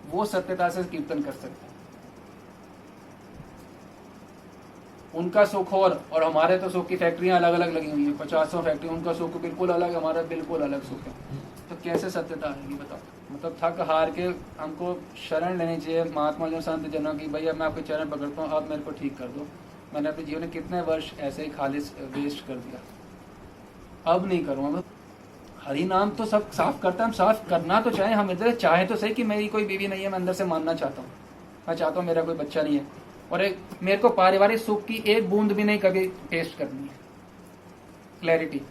Speaker 1: वो सत्यता से कीर्तन कर सकते हैं। उनका सुख और हमारे तो सुख की फैक्ट्रियां अलग अलग लगी हुई है, 50 फैक्ट्री, उनका सुख बिल्कुल अलग, हमारा बिल्कुल अलग सुख है। तो कैसे सत्यता आएगी बताओ। मतलब थक हार के हमको शरण लेनी चाहिए महात्मा जो संत जनों की, भैया मैं आपके चरण पकड़ता हूँ, आप मेरे को ठीक कर दो। मैंने अपने जीवन में कितने वर्ष ऐसे ही खालिस वेस्ट कर दिया, अब नहीं करूँगा। हरि नाम तो सब साफ करता है, हम साफ करना तो चाहे, हम इधर चाहे तो सही कि मेरी कोई बीवी नहीं है, मैं अंदर से मानना चाहता हूँ, मैं चाहता हूँ मेरा कोई बच्चा नहीं है, और एक मेरे को पारिवारिक सुख की एक बूंद भी नहीं कभी टेस्ट करनी है। क्लैरिटी,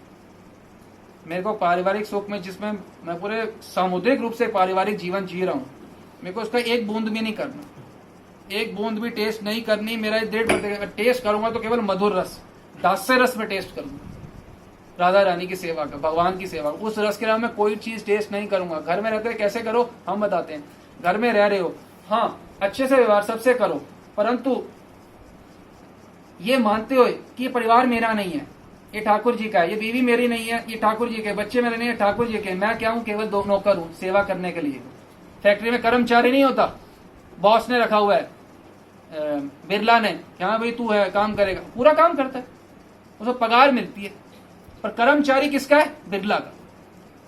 Speaker 1: मेरे को पारिवारिक सुख में जिसमें मैं पूरे सामुद्रिक रूप से पारिवारिक जीवन जी रहा हूँ, मेरे को उसका एक बूंद भी नहीं करना, एक बूंद भी टेस्ट नहीं करनी। मेरा 1.5 टेस्ट करूंगा तो केवल मधुर रस, दास्य रस में टेस्ट करूंगा, राधा रानी की सेवा का, भगवान की सेवा, उस रस के अलावा मैं कोई चीज टेस्ट नहीं करूंगा। घर में रहते कैसे करो हम बताते हैं, घर में रह रहे हो, हाँ अच्छे से व्यवहार सबसे करो, परंतु ये मानते हो कि ये परिवार मेरा नहीं है, ये ठाकुर जी का है, ये बीवी मेरी नहीं है, ये ठाकुर जी के, बच्चे मेरे नहीं है, ठाकुर जी के, मैं क्या हूं, केवल 2 नौकर हूं सेवा करने के लिए। फैक्ट्री में कर्मचारी नहीं होता, बॉस ने रखा हुआ है, बिरला ने, हाँ भाई तू है काम करेगा, पूरा काम करता है, उसको पगार मिलती है, पर कर्मचारी किसका है, बिरला का।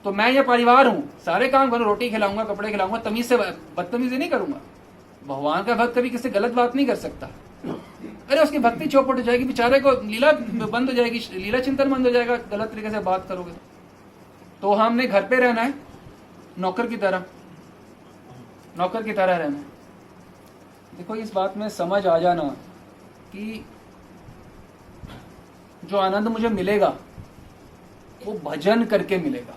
Speaker 1: तो मैं ये परिवार हूं, सारे काम करूं, रोटी खिलाऊंगा, कपड़े खिलाऊंगा, तमीज से, बदतमीजी नहीं करूंगा। भगवान का भक्त कभी किसी गलत बात नहीं कर सकता। अरे उसकी भक्ति चौपट हो जाएगी, बेचारे को लीला बंद हो जाएगी, लीला चिंतन बंद हो जाएगा, गलत तरीके से बात करोगे। तो हमने घर पे रहना है, नौकर की तरह, नौकर की तरह रहना है। देखो इस बात में समझ आ जाना कि जो आनंद मुझे मिलेगा वो भजन करके मिलेगा,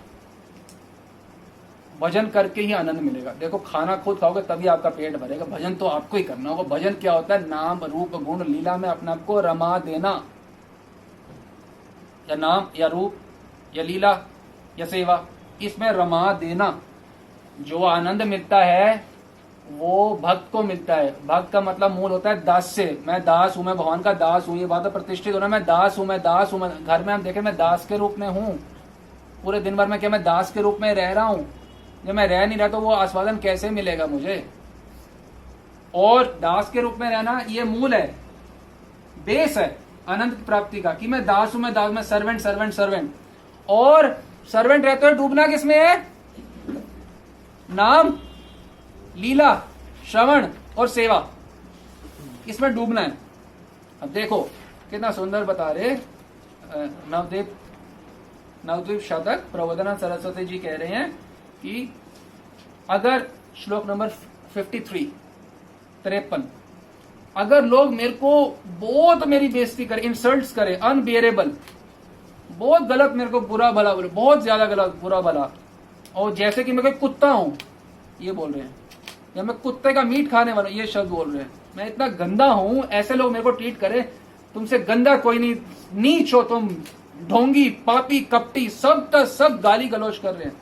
Speaker 1: भजन करके ही आनंद मिलेगा। देखो खाना खुद खाओगे तभी आपका पेट भरेगा, भजन तो आपको ही करना होगा। भजन क्या होता है, नाम रूप गुण लीला में अपने आप को रमा देना, या नाम या रूप या लीला या सेवा, इसमें रमा देना। जो आनंद मिलता है वो भक्त को मिलता है। भक्त का मतलब मूल होता है दास्य, मैं दास हूं, मैं भगवान का दास हूं, ये बात तो प्रतिष्ठित होना, मैं दास हूं, मैं दास हूं। घर में हम देखें मैं दास के रूप में हूं, पूरे दिन भर में क्या मैं दास के रूप में रह रहा हूं। जब मैं रह नहीं रहा तो वो आस्वादन कैसे मिलेगा मुझे। और दास के रूप में रहना ये मूल है, बेस है आनंद की प्राप्ति का, कि मैं दास हूं, मैं दास, मैं सर्वेंट सर्वेंट सर्वेंट। और सर्वेंट रहते हुए डूबना किसमें है, नाम लीला श्रवण और सेवा, इसमें डूबना है। अब देखो कितना सुंदर बता रहे नवद्वीप शतक प्रबोधना सरस्वती जी कह रहे हैं कि अगर श्लोक नंबर 53 अगर लोग मेरे को बहुत मेरी बेइज्जती करे, इंसल्ट्स करे, अनबियरेबल, बहुत गलत मेरे को बुरा भला बोले, बहुत ज्यादा गलत बुरा भला, और जैसे कि मैं कोई कुत्ता हूं, ये बोल रहे हैं, या मैं कुत्ते का मीट खाने वाला हूं, ये शब्द बोल रहे हैं। मैं इतना गंदा हूं, ऐसे लोग मेरे को ट्रीट करे, तुमसे गंदा कोई नहीं, नीच हो तुम, ढोंगी, पापी, कपटी, सब का सब गाली गलौज कर रहे हैं।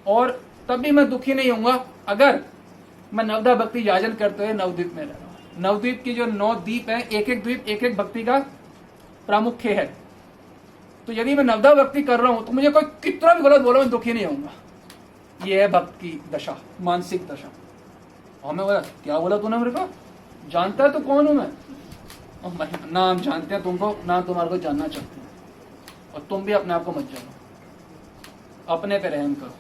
Speaker 1: और तब भी मैं दुखी नहीं होऊंगा अगर मैं नवदा भक्ति याजन करते हुए नवद्वीप में रह रहा हूं। नवद्वीप की जो 9 द्वीप है, एक एक द्वीप एक एक भक्ति का प्रामुख्य है। तो यदि मैं नवदा भक्ति कर रहा हूं तो मुझे कोई कितना भी गलत बोला, मैं दुखी नहीं होऊंगा। ये है भक्त की दशा, मानसिक दशा। और मैं बोला, क्या बोला तूने मेरे को? जानता है तो कौन हूं मैं? ना हम जानते हैं तुमको, ना तुम्हारे को जानना चाहते हैं। और तुम भी अपने आप को मत जानो, अपने पे रहम करो।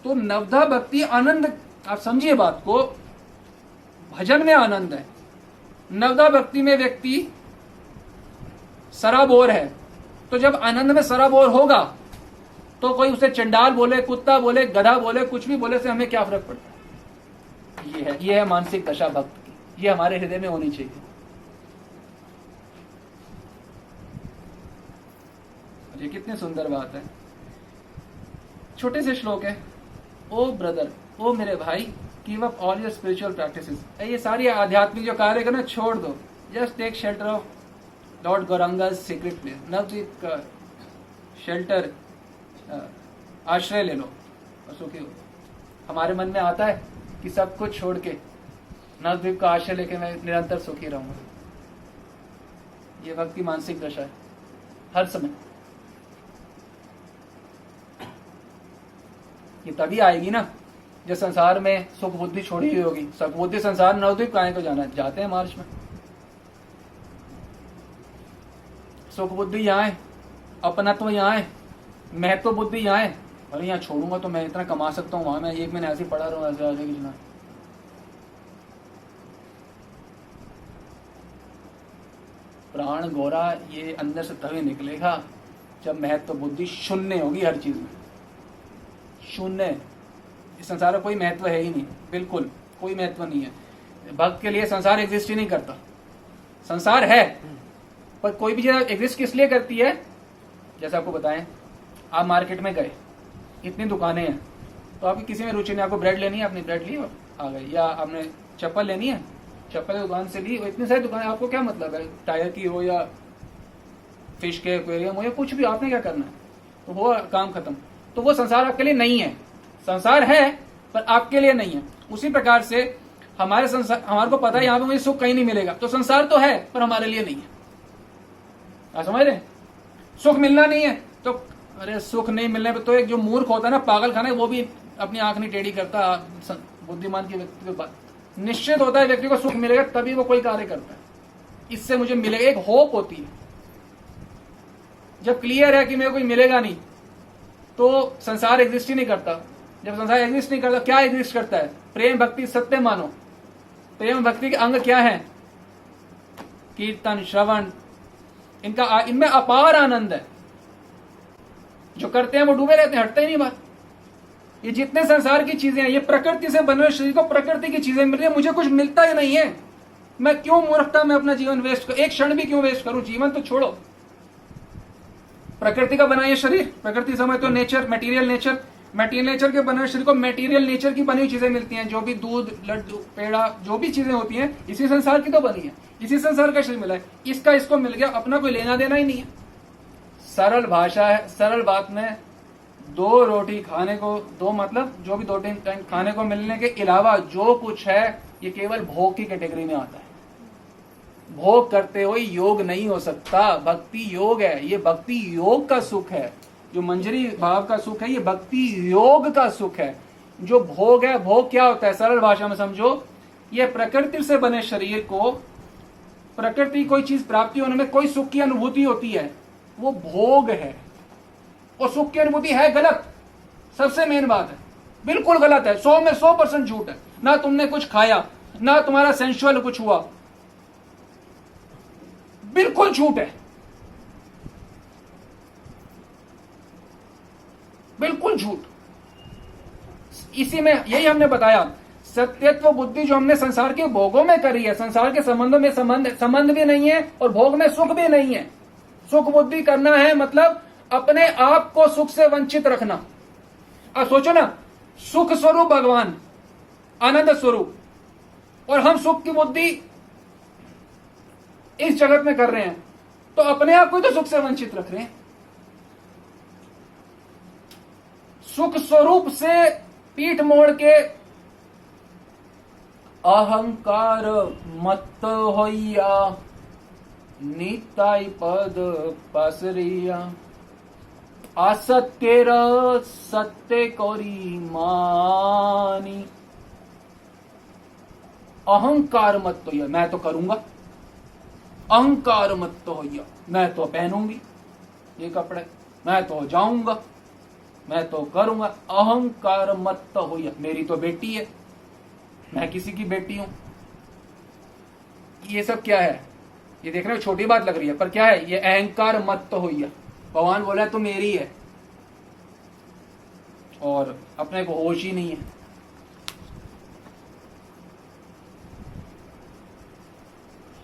Speaker 1: तो नवदा भक्ति आनंद, आप समझिए बात को, भजन में आनंद है। नवदा भक्ति में व्यक्ति सराबोर है, तो जब आनंद में सराबोर होगा तो कोई उसे चंडाल बोले, कुत्ता बोले, गधा बोले, कुछ भी बोले से हमें क्या फर्क पड़ता है? ये है मानसिक दशा भक्त की। ये हमारे हृदय में होनी चाहिए। ये कितनी सुंदर बात है। छोटे से श्लोक है, ओ ब्रदर, ओ मेरे भाई, give up all your spiritual practices. ये सारी आध्यात्मिक जो कार्य है ना, छोड़ दो। Just take shelter of Lord Gauranga's secret place. Navadwip का शेल्टर, आश्रय ले लो और सुखी हो। हमारे मन में आता है कि सब कुछ छोड़ के नवद्वीप का आश्रय लेके मैं निरंतर सुखी रहूंगा। ये भक्ति मानसिक दशा है हर समय। ये तभी आएगी ना जब संसार में सुख बुद्धि छोड़ी हुई होगी। सुख बुद्धि संसार नवद्वीप काहे को जाना है? जाते हैं मार्च में। सुख बुद्धि यहाँ है, अपनत्व यहाँ है, महत्व बुद्धि यहाँ है। अरे यहाँ छोड़ूंगा तो मैं इतना कमा सकता हूँ, वहां मैं 1 महीने ऐसे ही पड़ा रहूंगा, ऐसे आगे की प्राण गोरा ये अंदर से तभी निकलेगा जब महत्व बुद्धि शून्य होगी हर चीज में। शून्य। इस संसार में कोई महत्व है ही नहीं, बिल्कुल कोई महत्व नहीं है। भक्त के लिए संसार एग्जिस्ट ही नहीं करता। संसार है पर कोई भी चीज एग्जिस्ट किस लिए करती है? जैसे आपको बताएं, आप मार्केट में गए, इतनी दुकानें हैं, तो आपकी किसी में रुचि नहीं, आपको ब्रेड लेनी है, आपने ब्रेड ली और आ गई। या आपने चप्पल लेनी है, चप्पल की दुकान से ली, और इतनी सारी दुकानें, आपको क्या मतलब है टायर की हो या फिश के एक्वेरियम हो या कुछ भी, आपने क्या करना है? तो वो काम खत्म। तो वो संसार आपके लिए नहीं है। संसार है पर आपके लिए नहीं है। उसी प्रकार से हमारे संसार, हमारे को पता है यहाँ पे मुझे सुख कहीं नहीं मिलेगा, तो संसार तो है पर हमारे लिए नहीं है। आप समझ रहे? सुख मिलना नहीं है तो, अरे सुख नहीं मिलने पे तो एक जो मूर्ख होता है ना, पागल खाना, वो भी अपनी आंख नहीं टेढ़ी करता। बुद्धिमान की व्यक्ति की बात निश्चित होता है, व्यक्ति को सुख मिलेगा तभी वो कोई कार्य करता है। इससे मुझे मिलेगा, एक होप होती है। जब क्लियर है कि मेरे को मिलेगा नहीं तो संसार एग्जिस्ट ही नहीं करता। जब संसार एग्जिस्ट नहीं करता, क्या एग्जिस्ट करता है? प्रेम भक्ति सत्य मानो। प्रेम भक्ति के अंग क्या है? कीर्तन, श्रवण, इनमें अपार आनंद है। जो करते हैं वो डूबे रहते हैं, हटते ही नहीं बात। ये जितने संसार की चीजें हैं, ये प्रकृति से बने हुए शरीर को प्रकृति की चीजें मिल रही है, मुझे कुछ मिलता ही नहीं है। मैं क्यों मूर्खता में अपना जीवन वेस्ट करूं? एक क्षण भी क्यों वेस्ट करूं? जीवन तो छोड़ो। प्रकृति का बना ये शरीर, प्रकृति समय तो nature, material nature, material nature के बने हुए शरीर को मटेरियल नेचर की बनी हुई चीजें मिलती हैं। जो भी दूध, लड्डू, पेड़ा, जो भी चीजें होती हैं, इसी संसार की तो बनी है, इसी संसार का शरीर मिला है। इसका इसको मिल गया, अपना कोई लेना देना ही नहीं है। सरल भाषा है, सरल बात में 2 रोटी खाने को, 2 मतलब जो भी 2 टाइम खाने को मिलने के अलावा जो कुछ है, ये केवल भोग की कैटेगरी में आता है। भोग करते हुए योग नहीं हो सकता। भक्ति योग है, ये भक्ति योग का सुख है। जो मंजरी भाव का सुख है, ये भक्ति योग का सुख है। जो भोग है, भोग क्या होता है? सरल भाषा में समझो, ये प्रकृति से बने शरीर को, प्रकृति कोई चीज प्राप्ति होने में कोई सुख की अनुभूति होती है, वो भोग है। और सुख की अनुभूति है गलत। सबसे मेन बात है, बिल्कुल गलत है, 100 में 100% झूठ है। ना तुमने कुछ खाया, ना तुम्हारा सेंसुअल कुछ हुआ, बिल्कुल झूठ है, बिल्कुल झूठ। इसी में यही हमने बताया, सत्यत्व बुद्धि जो हमने संसार के भोगों में करी है, संसार के संबंधों में संबंध भी नहीं है और भोग में सुख भी नहीं है। सुख बुद्धि करना है मतलब अपने आप को सुख से वंचित रखना, अब सोचो ना, सुख स्वरूप भगवान, आनंद स्वरूप, और हम सुख की बुद्धि इस जगत में कर रहे हैं, तो अपने आप को तो सुख से वंचित रख रहे हैं। सुख स्वरूप से पीठ मोड़ के अहंकार मत होइया, निताई पद पसरिया, असत्य सत्य कोरी मानी। अहंकार मत तो होइया, मैं तो करूंगा, अहंकार मत तो होइया, मैं तो पहनूंगी ये कपड़े, मैं तो जाऊंगा, मैं तो करूंगा। अहंकार मत तो होइया, मेरी तो बेटी है, मैं किसी की बेटी हूं। ये सब क्या है? ये देखने में छोटी बात लग रही है, पर क्या है ये? अहंकार मत तो होइया। भगवान बोला तो मेरी है, और अपने को होश ही नहीं है।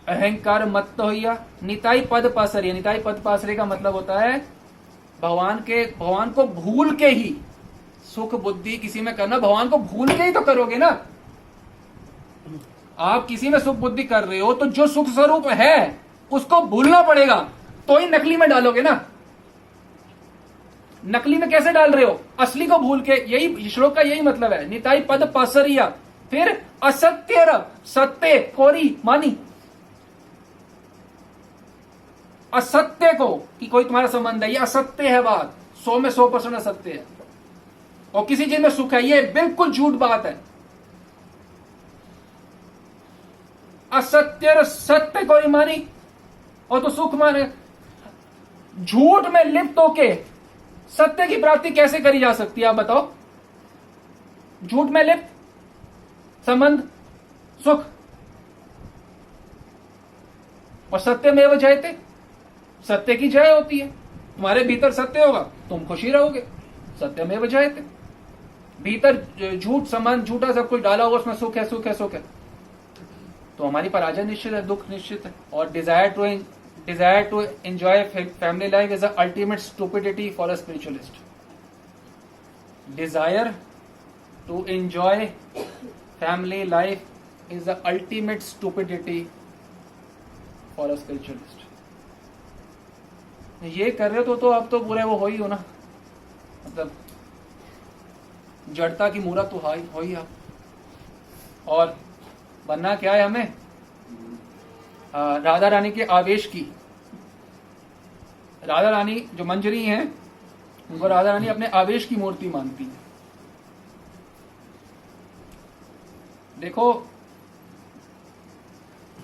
Speaker 1: अहंकार मत तो होइया, निताई पद पासरिया। निताई पद पासरे का मतलब होता है भगवान को भूल के ही सुख बुद्धि किसी में करना। भगवान को भूल के ही तो करोगे ना। आप किसी में सुख बुद्धि कर रहे हो तो जो सुख स्वरूप है उसको भूलना पड़ेगा, तो ही नकली में डालोगे ना। नकली में कैसे डाल रहे हो? असली को भूल के। यही श्लोक का यही मतलब है, निताई पद पासरिया। फिर असत्य सत्य कोरी मानी। असत्य को कि कोई तुम्हारा संबंध है, ये असत्य है बात, 100 में 100% असत्य है। और किसी चीज में सुख है, ये बिल्कुल झूठ बात है। असत्य सत्य कोई मानी, और तो सुख माने। झूठ में लिप्त होके सत्य की प्राप्ति कैसे करी जा सकती है, आप बताओ? झूठ में लिप्त संबंध सुख, और सत्य में वो जयते, सत्य की जय होती है। तुम्हारे भीतर सत्य होगा, तुम खुशी रहोगे, सत्य में वो जयते। भीतर झूठ संबंध, झूठा सब कुछ डाला हुआ, उसमें सुख है सुख है सुख है, तो हमारी पराजय निश्चित है, दुख निश्चित है। और desire to enjoy family life is the ultimate stupidity for a spiritualist. Desire to enjoy family life is the ultimate stupidity for a spiritualist. ये कर रहे हो तो आप तो पूरे वो हो ही हो ना, मतलब जड़ता की मूरत तो हो ही आप। और बनना क्या है हमें? राधा रानी के आवेश की। राधा रानी जो मंजरी हैं, उनको राधा रानी अपने आवेश की मूर्ति मानती है। देखो,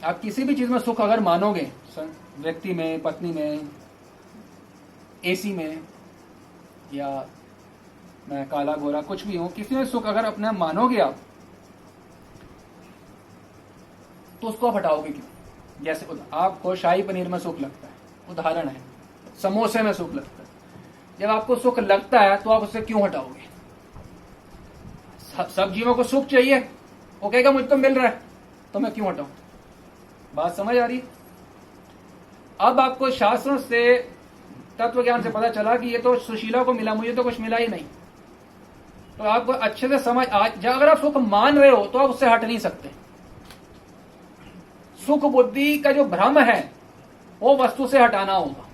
Speaker 1: आप किसी भी चीज में सुख अगर मानोगे, व्यक्ति में, पत्नी में, एसी में, या मैं काला गोरा कुछ भी हूं, किसी में सुख अगर अपना मानोगे आप, तो उसको आप हटाओगे क्यों? जैसे आपको शाही पनीर में सुख लगता है, उदाहरण है, समोसे में सुख लगता है। जब आपको सुख लगता है तो आप उसे क्यों हटाओगे? सब जीवों को सुख चाहिए, वो कहेगा मुझे तो मिल रहा है, तो मैं क्यों हटाऊं? बात समझ आ रही? अब आपको शास्त्रों से, तत्व ज्ञान से पता चला कि ये तो सुशीला को मिला, मुझे तो कुछ मिला ही नहीं। तो आपको अच्छे से समझ अगर आप सुख मान रहे हो तो आप उससे हट नहीं सकते। सुख बुद्धि का जो भ्रम है वो वस्तु से हटाना होगा।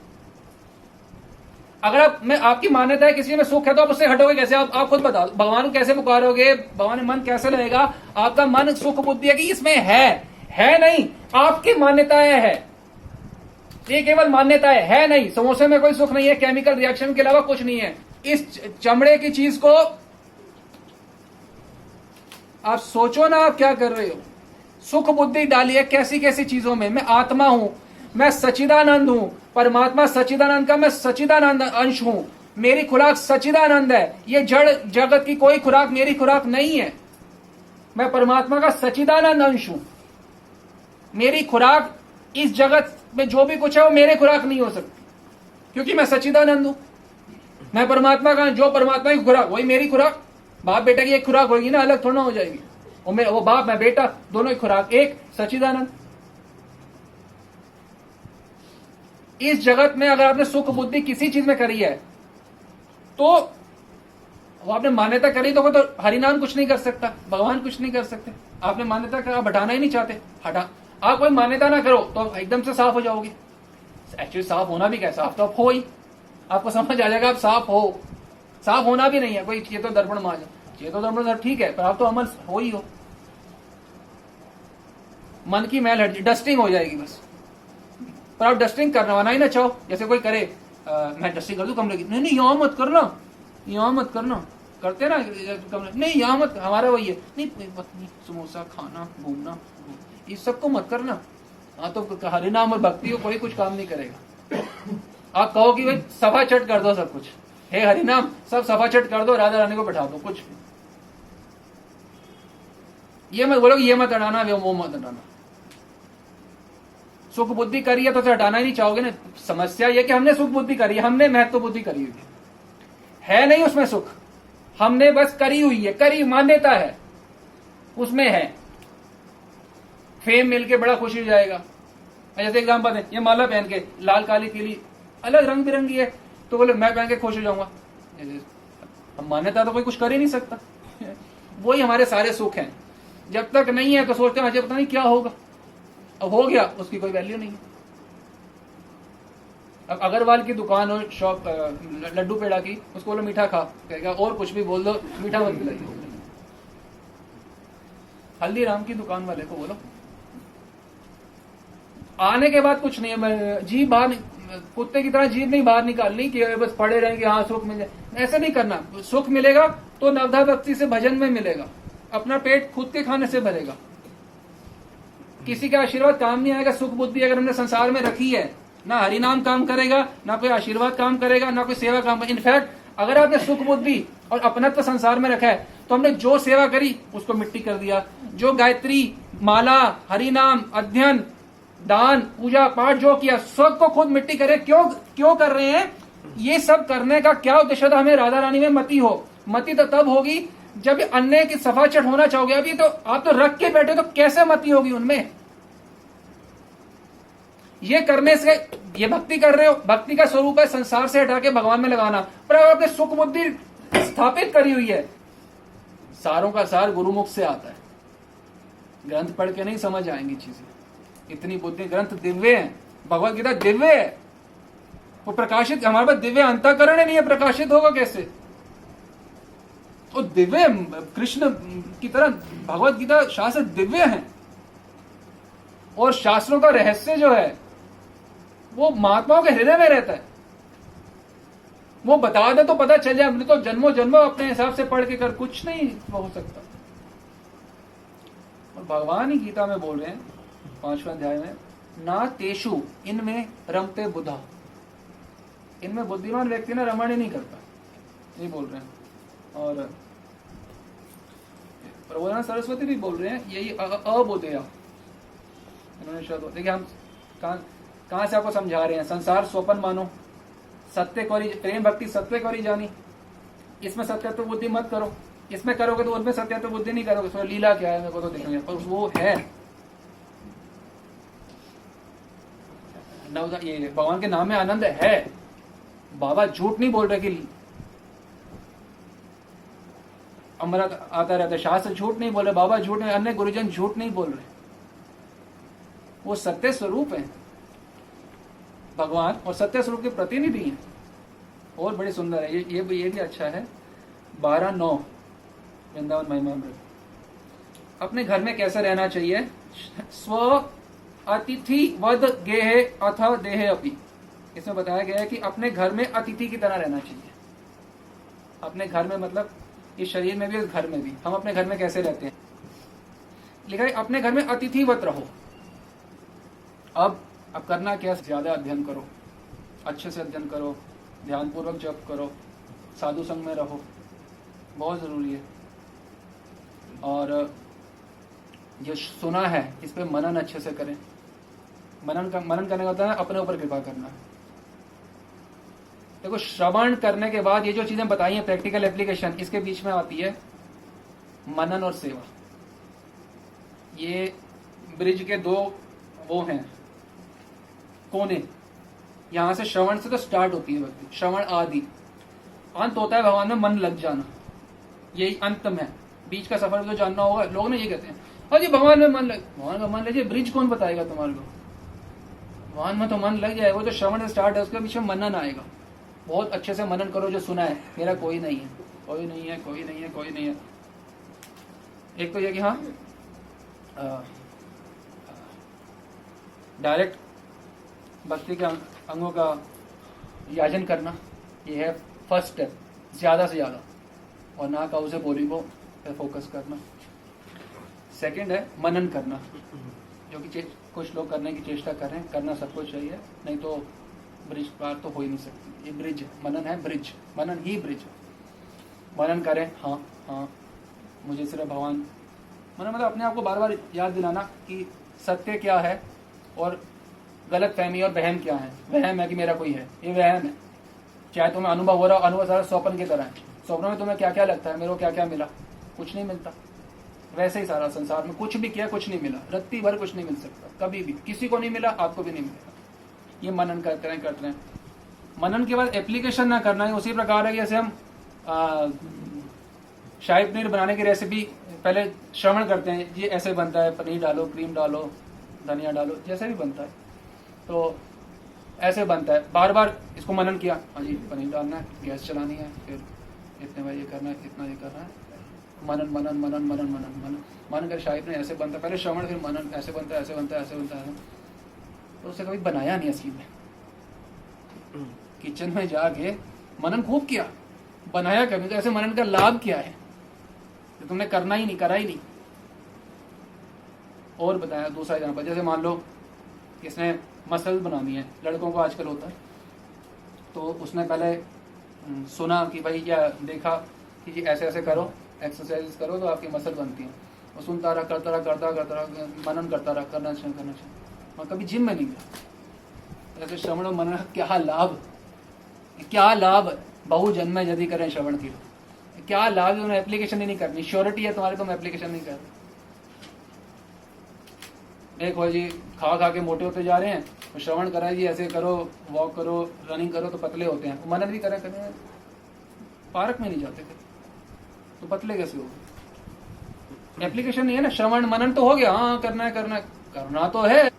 Speaker 1: अगर आपकी मान्यता है किसी में सुख है तो आप उससे हटोगे कैसे? आप खुद बताओ, भगवान को कैसे पुकारोगे? भगवान में मन कैसे लगेगा? आपका मन सुख बुद्धि है कि इसमें है नहीं, आपकी मान्यताएं है, ये केवल मान्यताएं है नहीं। समोसे में कोई सुख नहीं है, केमिकल रिएक्शन के अलावा कुछ नहीं है। इस चमड़े की चीज को आप सोचो ना, आप क्या कर रहे हो? सुख बुद्धि डालिए कैसी कैसी चीजों में। मैं आत्मा हूं, मैं सच्चिदानंद हूं, परमात्मा सच्चिदानंद का मैं सच्चिदानंद अंश हूं, मेरी खुराक सच्चिदानंद है। ये जड़ जगत की कोई खुराक मेरी खुराक नहीं है। मैं परमात्मा का सच्चिदानंद अंश हूं। मेरी खुराक इस जगत में जो भी कुछ है वो मेरे खुराक नहीं हो सकती, क्योंकि मैं सच्चिदानंद हूं। मैं परमात्मा का, जो परमात्मा की खुराक वही मेरी खुराक। बाप बेटा की एक खुराक होगी ना, अलग थोड़ा हो जाएगी। वो बाप मैं बेटा, दोनों की खुराक एक, सच्चिदानंद। इस जगत में अगर आपने सुख बुद्धि किसी चीज में करी है तो वो आपने मान्यता करी तो वो तो हरिनाम कुछ नहीं कर सकता, भगवान कुछ नहीं कर सकते। आपने मान्यता कर, आप हटाना ही नहीं चाहते, हटा। आप कोई मान्यता ना करो तो आप एकदम से साफ हो जाओगे। एक्चुअली साफ होना भी क्या है, साफ तो आप हो ही, आपको समझ आ जाएगा आप साफ हो। साफ होना भी नहीं है कोई चेतो दर्पण मांझ, चेतो दर्पण ठीक है, पर आप तो अमल हो ही हो। मन की मैल हट, डस्टिंग हो जाएगी बस। पर आप डस्टिंग करवाना ही ना चाहो, जैसे कोई करे मैं डस्टिंग कर दूं कमरे की, नहीं नहीं यहाँ मत करना, यहाँ मत करना, करते ना कमरे, नहीं यहाँ मत, हमारा वही है, नहीं पत्नी समोसा खाना घूमना इस सबको मत करना। हाँ तो हरिनाम और भक्ति को कोई कुछ काम नहीं करेगा। आप कहो कि भाई सफा चट कर दो सब कुछ, हे हरिनाम सब सफा चट कर दो, राधा रानी को बैठा दो, कुछ ये मत बोलो कि ये मत हटाना वो मत हटाना। सुख बुद्धि करी है तो हटाना ही नहीं चाहोगे ना। समस्या ये कि हमने सुख बुद्धि करी है, हमने महत्व बुद्धि करी हुई है नहीं उसमें सुख, हमने बस करी हुई है, करी मान्यता है उसमें है। फेम मिलके बड़ा खुशी हो जाएगा। जैसे एग्जाम्पल है, ये माला पहन के लाल काली पीली अलग रंग बिरंगी है तो बोले मैं पहन के खुश हो जाऊंगा। हम मान्यता तो कोई कुछ कर ही नहीं सकता। वही हमारे सारे सुख हैं। जब तक नहीं है तो सोचते हैं मुझे पता नहीं क्या होगा, अब हो गया उसकी कोई वैल्यू नहीं है। अब अग्रवाल की दुकान हो, शॉप लड्डू पेड़ा की, उसको बोलो मीठा खा, कहेगा और कुछ भी बोल दो मीठा मत खिलाइए। हल्दीराम की दुकान वाले को बोलो, आने के बाद कुछ नहीं है, जीभ बाहर, कुत्ते की तरह जीभ नहीं बाहर निकालनी कि बस पड़े रहेंगे हाँ सुख मिल जाए, ऐसा नहीं करना। सुख मिलेगा तो नवधा भक्ति से भजन में मिलेगा, अपना पेट खुद के खाने से भरेगा, किसी का आशीर्वाद काम नहीं आएगा। सुख बुद्धि अगर हमने संसार में रखी है, ना हरिनाम काम करेगा, ना कोई आशीर्वाद काम करेगा, ना कोई सेवा काम। इनफैक्ट अगर आपने सुख बुद्धि और अपनत्व संसार में रखा है तो हमने जो सेवा करी उसको मिट्टी कर दिया। जो गायत्री माला हरिनाम अध्ययन दान पूजा पाठ जो किया सब को खुद मिट्टी करे। क्यों कर रहे हैं? ये सब करने का क्या उद्देश्य था? हमें राधा रानी में मति हो। मति तो तब होगी जब अन्य की सफा चट होना चाहोगे। अभी तो आप तो रख के बैठे तो कैसे मति होगी उनमें? ये करने से ये भक्ति कर रहे हो, भक्ति का स्वरूप है संसार से हटा के भगवान में लगाना। पर अगर आपने सुख बुद्धि स्थापित करी हुई है, सारों का सार गुरुमुख से आता है। ग्रंथ पढ़ के नहीं समझ आएंगी चीजें, इतनी बुद्धि। ग्रंथ दिव्य है, भगवत गीता दिव्य है, वो प्रकाशित। हमारे पास दिव्य अंतःकरण नहीं है, प्रकाशित होगा कैसे? तो दिव्य कृष्ण की तरह भगवत गीता शास्त्र दिव्य है। और शास्त्रों का रहस्य जो है वो महात्माओं के हृदय में रहता है। वो बता दे तो पता चल जाए। हमने तो जन्मों जन्मों अपने हिसाब से पढ़ के कर कुछ नहीं हो सकता। और भगवान ही गीता में बोल रहे हैं 5वें अध्याय में, ना तेषु इनमें रमते बुधा। इनमें बुद्धिमान व्यक्ति ना रमण ही नहीं करता, ये बोल रहे हैं। और प्रभुनाथ सरस्वती भी बोल रहे हैं यही अबोधया। देखिए हम कहां से आपको समझा रहे हैं। संसार स्वप्न मानो, सत्य कौरी प्रेम भक्ति सत्य कौरी जानी। इसमें सत्यत्व बुद्धि मत करो, इसमें करोगे तो उनमें सत्यत्व बुद्धि नहीं करोगे। तो लीला क्या है मेरे को तो देखेंगे, पर वो है ये भगवान के नाम में आनंद है। बाबा झूठ नहीं बोल रहे कि अमृत आता रहता है, शास्त्र झूठ नहीं बोल रहे, बाबा झूठ नहीं, अन्य गुरुजन झूठ नहीं बोल रहे। वो सत्य स्वरूप है भगवान, और सत्य स्वरूप के प्रतिनिधि हैं। और बड़ी सुंदर है ये भी अच्छा है। 12:9 वृंदावन महिमामृत। अपने घर में कैसे रहना चाहिए? स्व अतिथि वद गेहे अथ देहे अपि। इसमें बताया गया है कि अपने घर में अतिथि की तरह रहना चाहिए। अपने घर में मतलब इस शरीर में भी इस घर में भी। हम अपने घर में कैसे रहते हैं? लिखा है अपने घर में अतिथिवत रहो। अब करना क्या? ज्यादा अध्ययन करो, अच्छे से अध्ययन करो, ध्यानपूर्वक जप करो, साधु संग में रहो, बहुत जरूरी है। और जो सुना है इस पे मनन अच्छे से करें। मनन करने का होता है अपने ऊपर कृपा करना। देखो श्रवण करने के बाद ये जो चीजें बताई हैं प्रैक्टिकल एप्लीकेशन, इसके बीच में आती है मनन और सेवा। ये ब्रिज के दो वो हैं कोने। यहां से श्रवण से तो स्टार्ट होती है भक्ति, श्रवण आदि। अंत होता है भगवान में मन लग जाना। यही अंतम है, बीच का सफर तो जानना होगा। लोग ना ये कहते हैं हाँ जी भगवान में मन लग, भगवान का मन लगे, ब्रिज कौन बताएगा तुम्हारे को? भगवान में तो मन लग जाए, वो तो श्रवण से स्टार्ट है, उसके पीछे मनन आएगा। बहुत अच्छे से मनन करो जो सुना है, मेरा कोई नहीं है, कोई नहीं है, कोई नहीं है, कोई नहीं है। एक तो ये कि हाँ डायरेक्ट भक्ति के अंगों का याजन करना, ये है फर्स्ट स्टेप, ज्यादा से ज्यादा, और ना का उसे बोली को फोकस करना। सेकंड है मनन करना, जो कि कुछ लोग करने की चेष्टा कर रहे हैं, करना सबको चाहिए, नहीं तो ब्रिज पार तो हो ही नहीं सकती। ये ब्रिज मनन है, ब्रिज मनन ही ब्रिज। मनन करें, हाँ हाँ मुझे सिर्फ भगवान, मनन मतलब अपने आप को बार बार याद दिलाना कि सत्य क्या है और गलत फहमी और वहम क्या है। वहम है कि मेरा कोई है, ये वहम है। चाहे तुम्हें अनुभव हो रहा हो, अनुभव सारा स्वप्न की तरह है। स्वप्न में तुम्हें क्या क्या लगता है, मेरे को क्या क्या मिला, कुछ नहीं मिलता। वैसे ही सारा संसार में कुछ भी किया कुछ नहीं मिला, रत्ती भर कुछ नहीं मिल सकता, कभी भी किसी को नहीं मिला, आपको भी नहीं मिलेगा। ये मनन करते रहे। मनन के बाद एप्लीकेशन ना करना है। उसी प्रकार है कि जैसे हम शाही पनीर बनाने की रेसिपी पहले श्रवण करते हैं, ये ऐसे बनता है, पनीर डालो, क्रीम डालो, धनिया डालो, जैसे भी बनता है तो ऐसे बनता है। बार बार इसको मनन किया, हाँ जी पनीर डालना है, गैस चलानी है, फिर इतने बार ये करना है, इतना ये करना है, मनन मनन मनन मनन मनन मनन मन कर शाही पनीर ऐसे बनता है, पहले श्रवण फिर मनन, ऐसे बनता है, ऐसे बनता है, ऐसे बनता है। तो उसे कभी बनाया नहीं असली में, किचन में जाके मनन खूब किया, बनाया कभी तो ऐसे मनन का लाभ क्या है, तो तुमने करना ही नहीं, करा ही नहीं। और बताया दूसरा एग्जाम्पल, जैसे मान लो किसने मसल बनानी है, लड़कों को आजकल होता है, तो उसने पहले सुना कि भाई क्या देखा कि जी ऐसे ऐसे करो, एक्सरसाइज करो तो आपकी मसल बनती है। वो सुनता रहा, करता रहा, मनन करता रहा, करना चाहिए। मैं कभी जिम में नहीं गया। ऐसे श्रवण और मनन क्या लाभ, क्या लाभ, बहु जन्म यदि करें श्रवण की, क्या लाभ, उन्हें एप्लीकेशन ही नहीं करनी। श्योरिटी है तुम्हारी, तुम एप्लीकेशन नहीं कर रहे। देखो जी खा खा के मोटे होते जा रहे हैं, तो श्रवण करा जी ऐसे करो, वॉक करो, रनिंग करो तो पतले होते हैं। मनन भी करें, पार्क में नहीं जाते थे तो पतले कैसे हो गए? एप्लीकेशन नहीं है ना। श्रवण मनन तो हो गया, हाँ करना तो है।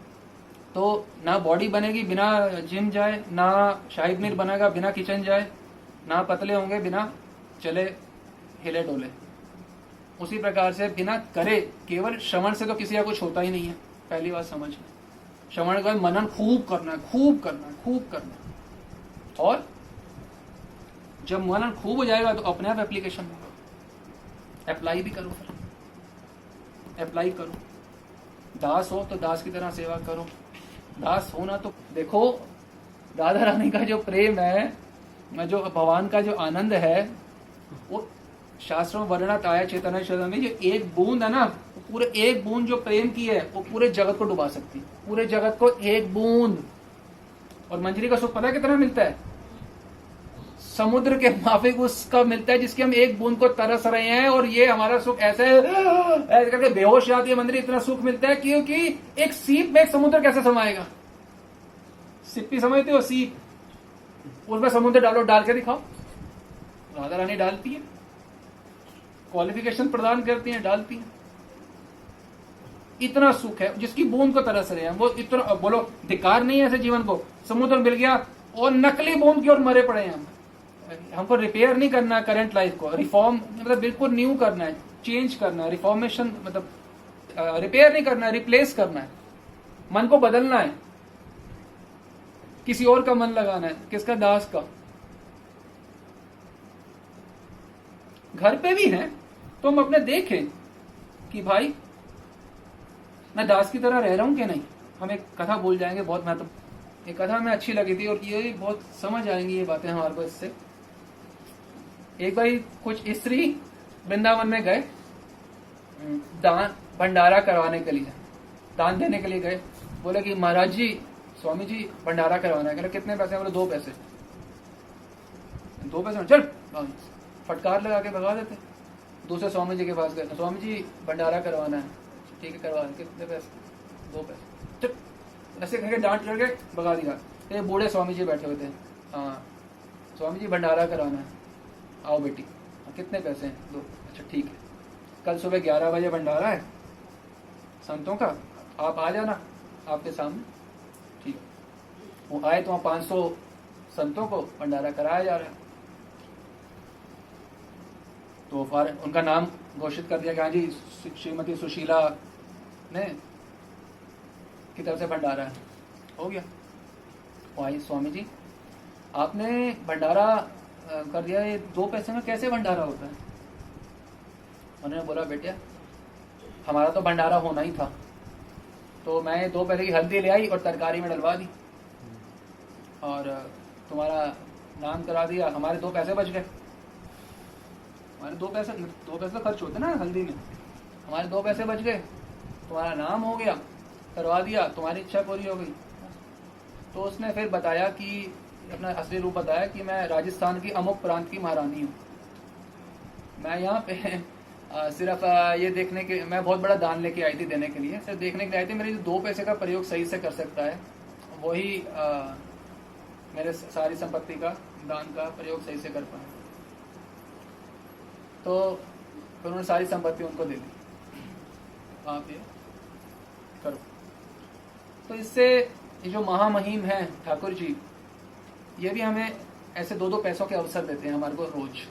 Speaker 1: तो ना बॉडी बनेगी बिना जिम जाए, ना शाही पनीर बनेगा बिना किचन जाए, ना पतले होंगे बिना चले हिले डोले। उसी प्रकार से बिना करे, केवल श्रवण से तो किसी का कुछ होता ही नहीं है। पहली बात समझ, श्रवण का मनन खूब करना है, खूब करना है, खूब करना है। और जब मनन खूब हो जाएगा तो अपने आप एप्लीकेशन होगा। अप्लाई भी करो, फिर अप्लाई करो। दास हो तो दास की तरह सेवा करो, दास होना तो देखो राधा रानी का जो प्रेम है, जो भगवान का जो आनंद है, वो शास्त्रों में वर्णित आया चैतन्य चरितामृत में। जो एक बूंद है ना, पूरे एक बूंद जो प्रेम की है, वो पूरे जगत को डुबा सकती है, पूरे जगत को एक बूंद। और मंजरी का सुख पता है कितना मिलता है? समुद्र के माफिक उसका मिलता है जिसकी हम एक बूंद को तरस रहे हैं। और ये हमारा सुख ऐसे करके बेहोश जाती है मंजरी, इतना सुख मिलता है क्योंकि एक सीप में एक समुद्र कैसे समाएगा? सिप्पी समझते हो, सीप, उसमें समुद्र डालो, डाल के दिखाओ। राधा रानी डालती है, क्वालिफिकेशन प्रदान करती है, डालती है। इतना सुख है जिसकी बूंद को तरस रहे हैं वो। इतना बोलो धिकार नहीं है ऐसे जीवन को। समुद्र मिल गया और नकली बूंद की ओर मरे पड़े हैं हम। हमको रिपेयर नहीं करना है करंट लाइफ को, रिफॉर्म मतलब बिल्कुल न्यू करना है, चेंज करना है। रिफॉर्मेशन मतलब रिपेयर नहीं करना है, रिप्लेस करना है। मन को बदलना है, किसी और का मन लगाना है। किसका? दास का। घर पे भी है तो हम अपने देखें कि भाई मैं दास की तरह रह रहा हूं कि नहीं। हम एक कथा भूल जाएंगे, बहुत महत्व। एक कथा में अच्छी लगी थी और ये बहुत समझ आएंगी ये बातें हमारे को इससे। एक बार कुछ स्त्री वृंदावन में गए, दान भंडारा करवाने के लिए, दान देने के लिए गए। बोले कि महाराज जी, स्वामी जी भंडारा करवाना है। कितने पैसे? बोले 2 पैसे। 2 पैसे चल, फटकार लगा के भगा देते। दूसरे स्वामी जी के पास गए, स्वामी जी भंडारा करवाना है। ठीक है करवा। कितने पैसे? 2 पैसे। चल, ऐसे करके डांट करके भगा दिया। तो बूढ़े स्वामी जी बैठे हुए थे। हाँ स्वामी जी भंडारा कराना है, आओ बेटी। कितने पैसे हैं? 2। अच्छा ठीक है, कल सुबह 11 बजे भंडारा है संतों का, आप आ जाना आपके सामने, ठीक है। वो आए तो वहाँ 500 संतों को भंडारा कराया जा रहा है। तो फिर उनका नाम घोषित कर दिया कि हाँ जी श्रीमती सुशीला ने की तरफ से भंडारा है, हो गया। वही स्वामी जी आपने भंडारा कर दिया, ये 2 पैसे में कैसे भंडारा होता है? उन्होंने बोला बेटा हमारा तो भंडारा होना ही था, तो मैं 2 पैसे की हल्दी ले आई और तरकारी में डलवा दी और तुम्हारा नाम करा दिया, हमारे 2 पैसे बच गए। हमारे 2 पैसे तो खर्च होते ना हल्दी में, हमारे 2 पैसे बच गए, तुम्हारा नाम हो गया, करवा दिया, तुम्हारी इच्छा पूरी हो गई। तो उसने फिर बताया कि अपना असली रूप बताया कि मैं राजस्थान की अमुक प्रांत की महारानी हूँ, मैं यहाँ पे सिर्फ ये देखने के, मैं बहुत बड़ा दान लेके आई थी देने के लिए, सिर्फ देखने के लिए आई थी मेरे जो 2 पैसे का प्रयोग सही से कर सकता है वही मेरे सारी संपत्ति का दान का प्रयोग सही से कर पाए। तो फिर उन्होंने सारी संपत्ति उनको दे दी, आप ये करो। तो इससे ये जो महामहिम है ठाकुर जी, ये भी हमें ऐसे 2-2 पैसों के अवसर देते हैं हमारे को रोज,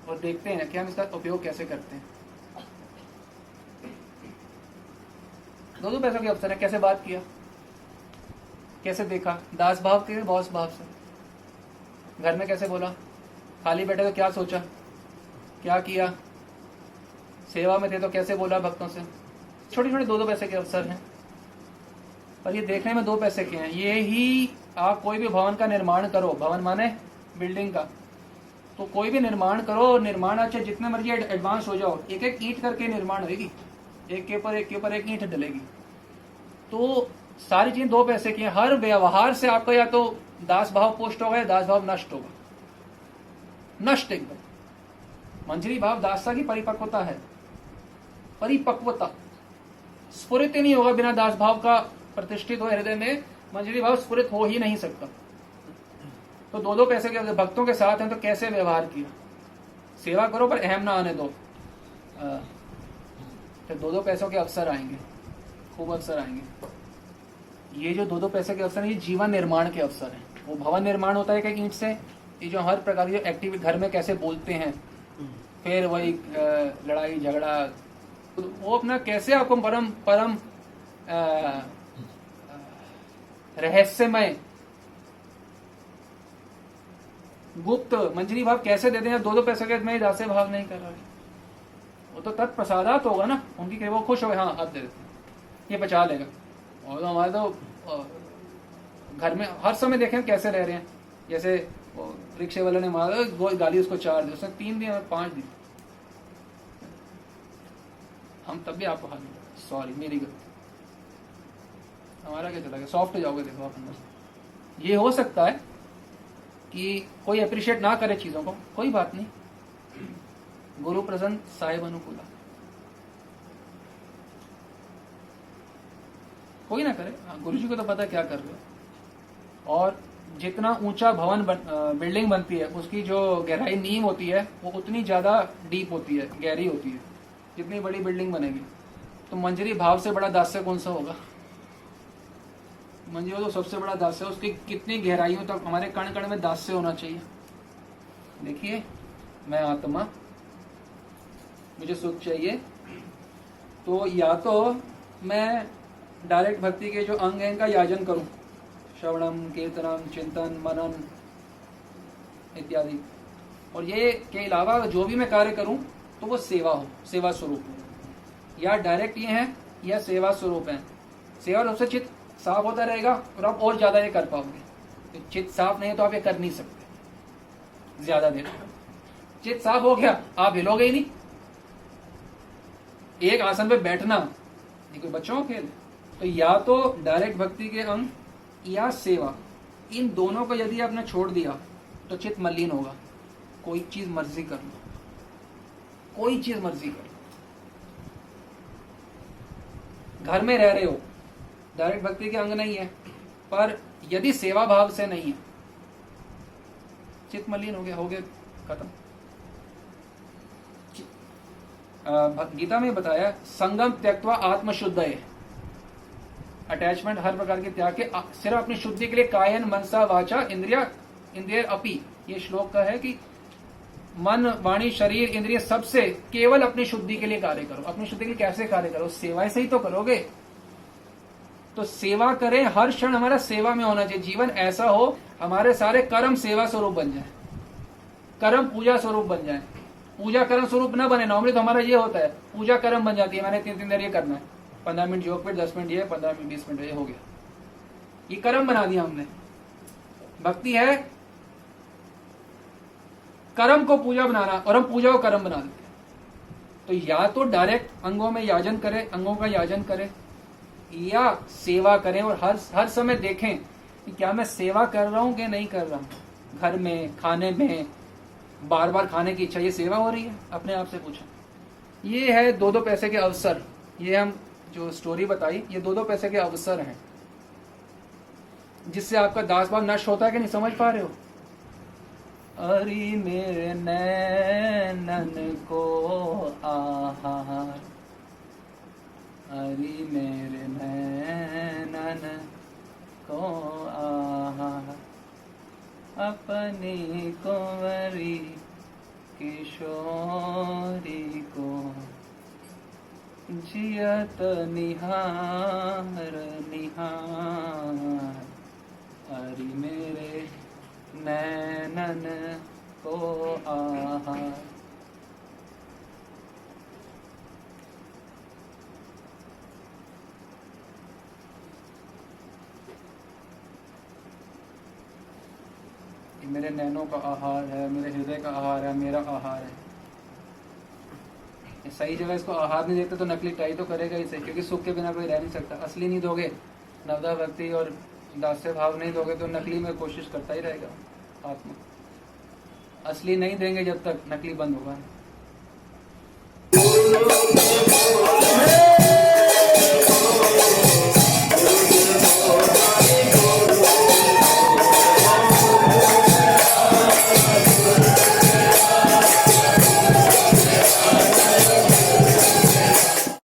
Speaker 1: और देखते हैं कि हम इसका उपयोग कैसे करते हैं। 2-2 पैसों के अवसर है, कैसे बात किया, कैसे देखा, दास भाव के बॉस भाव से, घर में कैसे बोला, खाली बैठे तो क्या सोचा, क्या किया, सेवा में थे तो कैसे बोला भक्तों से। छोटे छोटे 2-2 पैसे के अवसर हैं, पर ये देखने में 2 पैसे के हैं। ये ही आप कोई भी भवन का निर्माण करो, भवन माने बिल्डिंग का, तो कोई भी निर्माण करो, निर्माण अच्छा जितने मर्जी एडवांस हो जाओ, एक एक ईंट करके निर्माण होगी, एक के ऊपर एक ईंट डलेगी। तो सारी चीज 2 पैसे की है। हर व्यवहार से आपका या तो दास भाव पुष्ट होगा या दास भाव नष्ट होगा, नष्ट एकदम। मंजरी भाव दासता की परिपक्वता है, परिपक्वता, स्फुरित नहीं होगा बिना दास भाव का प्रतिष्ठित हो हृदय में, मंजरी भाव स्फुरित हो ही नहीं सकता। तो 2-2 पैसे के भक्तों के साथ हैं तो कैसे व्यवहार किया, सेवा करो पर अहम ना आने दो। तो 2-2 पैसों के अवसर आएंगे, खूब अवसर आएंगे। ये जो 2-2 पैसे के अवसर है, ये जीवन निर्माण के अवसर है। वो भवन निर्माण होता है एक ईंट से, ये जो हर प्रकार की एक्टिविटी घर में कैसे बोलते हैं, फिर वही लड़ाई झगड़ा, वो अपना कैसे आपको परम परम रहस्यमय गुप्त मंजरी भाव कैसे देते हैं। 2-2 पैसे के मैं दासे भाव नहीं कर रहा, वो तो तत्प्रसादात होगा ना, उनकी वो खुश हो गए, हाँ अब दे देते, ये बचा लेगा। और तो हमारे तो घर में हर समय देखें कैसे रह रहे हैं, जैसे रिक्शे वाले ने मारा गाली उसको 4 दी, उसने 3 दी और 5 दी, हम तब भी आपको हाथ नहीं, सॉरी मेरी गलती, हमारा क्या चला गया, सॉफ्ट हो जाओगे देखो आप अंदर। ये हो सकता है कि कोई अप्रिशिएट ना करे चीजों को, कोई बात नहीं, गुरु प्रसन्न साहिब अनुकूला, कोई ना करे, गुरु जी को तो पता क्या कर रहे हो। और जितना ऊंचा भवन बिल्डिंग बनती है, उसकी जो गहराई नींव होती है वो उतनी ज्यादा डीप होती है, गहरी होती है। जितनी बड़ी बिल्डिंग बनेगी, तो मंजरी भाव से बड़ा दास्य कौन सा होगा। मंजरी तो सबसे बड़ा दास्य है, उसकी कितनी गहराइयों तक हमारे कण कण में दास्य होना चाहिए। देखिए मैं आत्मा, मुझे सुख चाहिए, तो या तो मैं डायरेक्ट भक्ति के जो अंग हैं इनका याजन करूं, श्रवणम कीर्तनम चिंतन मनन इत्यादि, और ये के अलावा जो भी मैं कार्य करूं तो वो सेवा हो, सेवा स्वरूप हो। या डायरेक्ट ये है या सेवा स्वरूप है। सेवा रूप से चित्त साफ होता रहेगा और आप और ज्यादा ये कर पाओगे। तो चित्त साफ नहीं है तो आप ये कर नहीं सकते ज्यादा देर। चित्त साफ हो गया, आप हिलोगे ही नहीं। एक आसन पे बैठना ये कोई बच्चों का खेल है। तो या तो डायरेक्ट भक्ति के अंग या सेवा, इन दोनों को यदि आपने छोड़ दिया तो चित्त मलिन होगा। कोई चीज मर्जी कर लो, कोई चीज मर्जी कर लो। घर में रह रहे हो, डायरेक्ट भक्ति के अंग नहीं है, पर यदि सेवा भाव से नहीं है, चित्त मलिन हो गया, खत्म। गीता में बताया संगम त्यक्त्वा आत्मशुद्धये, अटैचमेंट हर प्रकार के त्याग के सिर्फ अपनी शुद्धि के लिए कायन मनसा वाचा इंद्रिय अपी, ये श्लोक का है कि मन वाणी शरीर इंद्रिय सबसे केवल अपनी शुद्धि के लिए कार्य करो। अपनी शुद्धि के लिए कैसे कार्य करो? सेवा से ही तो करोगे। तो सेवा करें, हर क्षण हमारा सेवा में होना चाहिए। जीवन ऐसा हो हमारे सारे कर्म सेवा स्वरूप बन जाए, कर्म पूजा स्वरूप बन जाए। पूजा कर्म स्वरूप ना बने, नॉर्मली तो हमारा ये होता है पूजा कर्म बन जाती है, मैंने 3 देर ये करना है, 15 मिनट योग पे, 10 मिनट ये, 15 मिनट 20 मिनट ये हो गया, ये कर्म बना दिया हमने। भक्ति है कर्म को पूजा बनाना, और हम पूजा को कर्म बना देते हैं। तो या तो डायरेक्ट अंगों में याजन करें, अंगों का याजन करें, या सेवा करें और हर समय देखें कि क्या मैं सेवा कर रहा हूं कि नहीं कर रहा हूं। घर में, खाने में बार बार खाने की इच्छा, ये सेवा हो रही है? अपने आप से पूछो। ये है 2-2 पैसे के अवसर, ये हम जो स्टोरी बताई ये 2-2 पैसे के अवसर हैं, जिससे आपका दास भाव नष्ट होता है कि नहीं, समझ पा रहे हो? अरे मेरे नैनन को आहार, अरे मेरे नैनन को आहार, अपनी कुंवरी किशोरी को जियत निहार निहार, अरे मेरे नैनन को आहार। मेरे नैनों का आहार है, मेरे हृदय का आहार है, मेरा आहार है। सही जगह इसको आहार नहीं देते तो नकली ट्राई तो करेगा ही सही, क्योंकि सुख के बिना कोई रह नहीं सकता। असली नहीं दोगे, नवदा भक्ति और दास्य भाव नहीं दोगे तो नकली में कोशिश करता ही रहेगा आत्मा। असली नहीं देंगे जब तक, नकली बंद होगा।